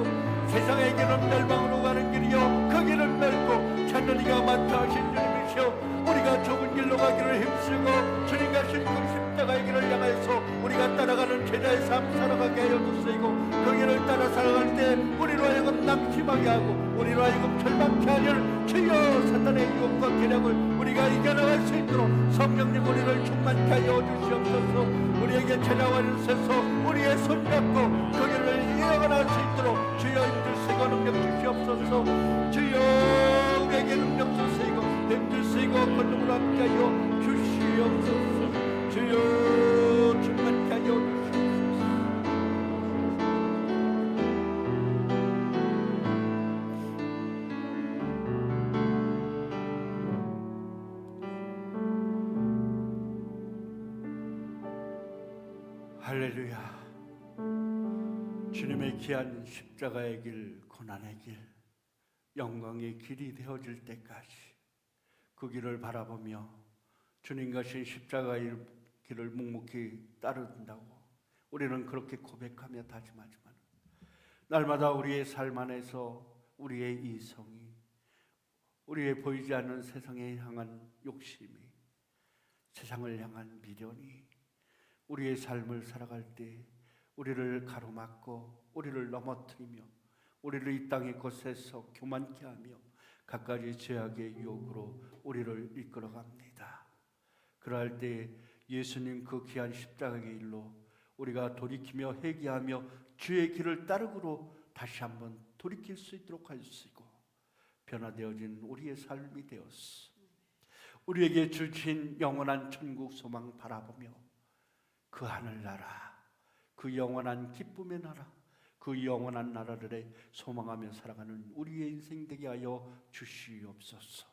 Speaker 2: 세상의 길은 멸망으로 가는 길이요 그 길은 멸고 찾는 이가 많다 하신 주님이시오. 우리가 좁은 길로 가기를 힘쓰고 주님 가신 그 십자가의 길을 향해서 우리가 따라가는 제자의 삶 살아가게 하여 주시고 그 길을 따라 살아갈 때 우리로 하여금 낙심하게 하고 우리로 하여금 절망케 하는 주여 사탄의 유혹과 계략을 우리가 이겨나갈 수 있도록 성령님 우리를 충만케 하여 주시옵소서. 우리에게 찾아와 주셔서 우리의 손잡고 그 길을 이어가갈 수 있도록 주여 힘주시고 능력 주시옵소서. 주여 우리에게 능력 주시고 힘주시고 권능으로 함께하여 주시옵소서. 주여 충만케 하여 주시옵소서. 할렐루야. 주님의 귀한 십자가의 길, 고난의 길, 영광의 길이 되어질 때까지 그 길을 바라보며 주님 가신 십자가의 길을 묵묵히 따른다고 우리는 그렇게 고백하며 다짐하지만, 날마다 우리의 삶 안에서 우리의 이성이, 우리의 보이지 않는 세상에 향한 욕심이, 세상을 향한 미련이 우리의 삶을 살아갈 때 우리를 가로막고 우리를 넘어뜨리며 우리를 이 땅의 곳에서 교만케 하며 갖가지 죄악의 유혹으로 우리를 이끌어갑니다. 그러할 때 예수님 그 귀한 십자가의 길로 우리가 돌이키며 회개하며 주의 길을 따르고로 다시 한번 돌이킬 수 있도록 하시고, 변화되어진 우리의 삶이 되었어. 우리에게 주신 영원한 천국 소망 바라보며 그 하늘나라, 그 영원한 기쁨의 나라, 그 영원한 나라를 소망하며 살아가는 우리의 인생 되게 하여 주시옵소서.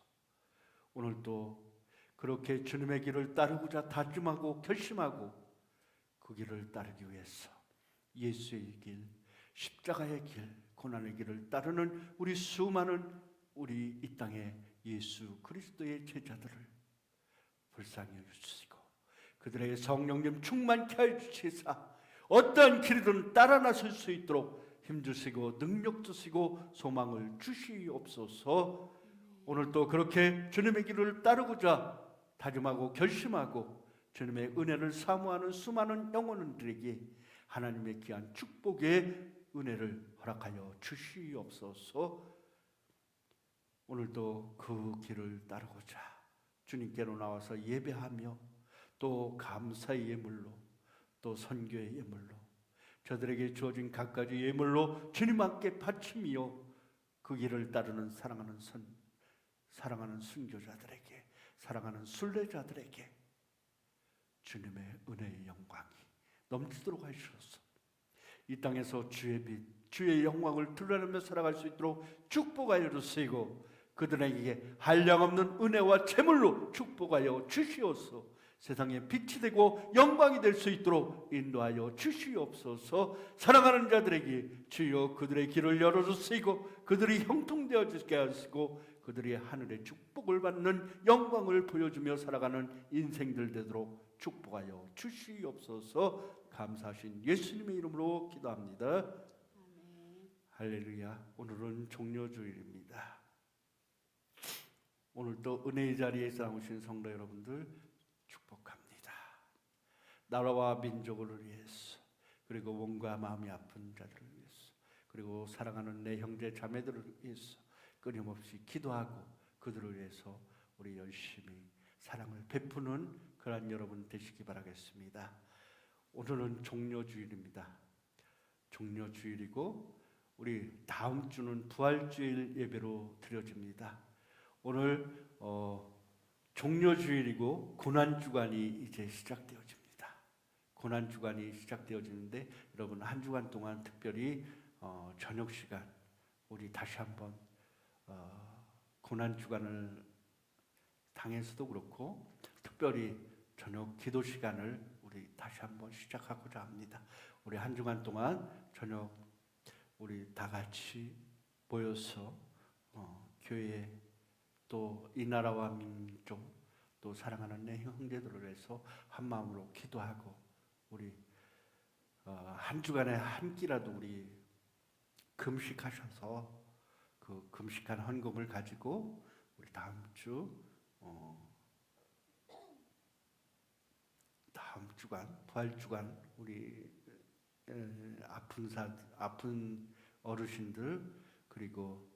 Speaker 2: 오늘도 그렇게 주님의 길을 따르고자 다짐하고 결심하고 그 길을 따르기 위해서 예수의 길, 십자가의 길, 고난의 길을 따르는 우리 수많은 우리 이 땅의 예수 그리스도의 제자들을 불쌍히 여주시고 그들에게 성령님 충만케 하여 주시사 어떠한 길이든 따라 나설 수 있도록 힘주시고 능력 주시고 소망을 주시옵소서. 오늘도 그렇게 주님의 길을 따르고자 다짐하고 결심하고 주님의 은혜를 사모하는 수많은 영혼들에게 하나님의 귀한 축복의 은혜를 허락하여 주시옵소서. 오늘도 그 길을 따르고자 주님께로 나와서 예배하며 또 감사의 예물로 또 선교의 예물로 저들에게 주어진 갖가지 예물로 주님 함께 바치며 그 길을 따르는 사랑하는 순교자들에게, 사랑하는 순례자들에게 주님의 은혜의 영광이 넘치도록 하시옵소서. 이 땅에서 주의 빛, 주의 영광을 드러내며 살아갈 수 있도록 축복하여 주시고 그들에게 한량없는 은혜와 재물로 축복하여 주시옵소서. 세상에 빛이 되고 영광이 될 수 있도록 인도하여 주시옵소서. 사랑하는 자들에게 주여 그들의 길을 열어주시고 그들이 형통되어 주게 하시고 그들이 하늘의 축복을 받는 영광을 보여주며 살아가는 인생들 되도록 축복하여 주시옵소서. 감사하신 예수님의 이름으로 기도합니다.
Speaker 4: 아멘.
Speaker 2: 할렐루야. 오늘은 종료주일입니다. 오늘도 은혜의 자리에 나오신 성도 여러분들 축복합니다. 나라와 민족을 위해서, 그리고 몸과 마음이 아픈 자들을 위해서, 그리고 사랑하는 내 형제 자매들을 위해서 끊임없이 기도하고 그들을 위해서 우리 열심히 사랑을 베푸는 그러한 여러분 되시기 바라겠습니다. 오늘은 종료주일입니다. 종료주일이고 우리 다음 주는 부활주일 예배로 드려집니다. 오늘 종료주일이고 고난주간이 이제 시작되어집니다. 고난주간이 시작되어지는데 여러분 한 주간 동안 특별히 저녁 시간 우리 다시 한번 고난주간을 당해서도 그렇고 특별히 저녁 기도 시간을 우리 다시 한번 시작하고자 합니다. 우리 한 주간 동안 저녁 우리 다 같이 모여서 교회 또 이 나라와 민족 또 사랑하는 내 형제들을 위해서 한 마음으로 기도하고 우리 한 주간에 한 끼라도 우리 금식하셔서 그 금식한 헌금을 가지고 우리 다음 주간 부활주간 우리 아픈 어르신들 그리고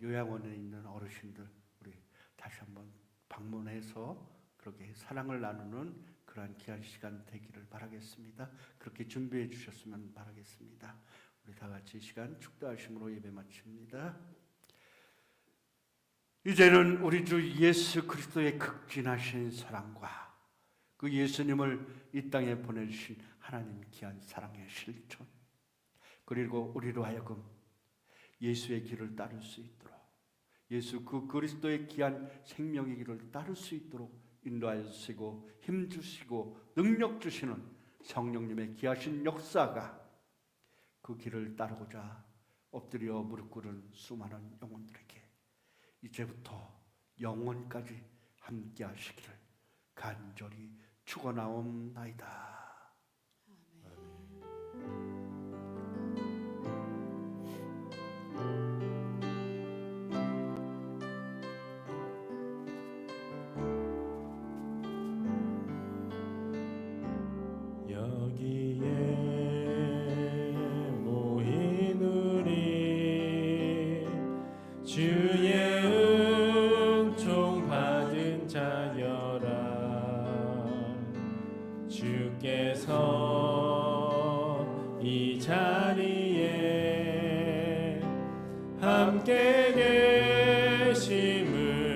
Speaker 2: 요양원에 있는 어르신들 우리 다시 한번 방문해서 그렇게 사랑을 나누는 그러한 귀한 시간 되기를 바라겠습니다. 그렇게 준비해 주셨으면 바라겠습니다. 우리 다 같이 시간 축도하심으로 예배 마칩니다. 이제는 우리 주 예수 그리스도의 극진하신 사랑과 그 예수님을 이 땅에 보내주신 하나님 귀한 사랑의 실천, 그리고 우리로 하여금 예수의 길을 따를 수 있도록 예수 그 그리스도의 귀한 생명의 길을 따를 수 있도록 인도하여 주시고 힘 주시고 능력 주시는 성령님의 귀하신 역사가 그 길을 따르고자 엎드려 무릎 꿇은 수많은 영혼들에게 이제부터 영원까지 함께 하시기를 간절히 축원하옵나이다.
Speaker 3: 여기에 모인 우리 주의 은총 받은 자여라. 주께서 이 자리에 함께 계심을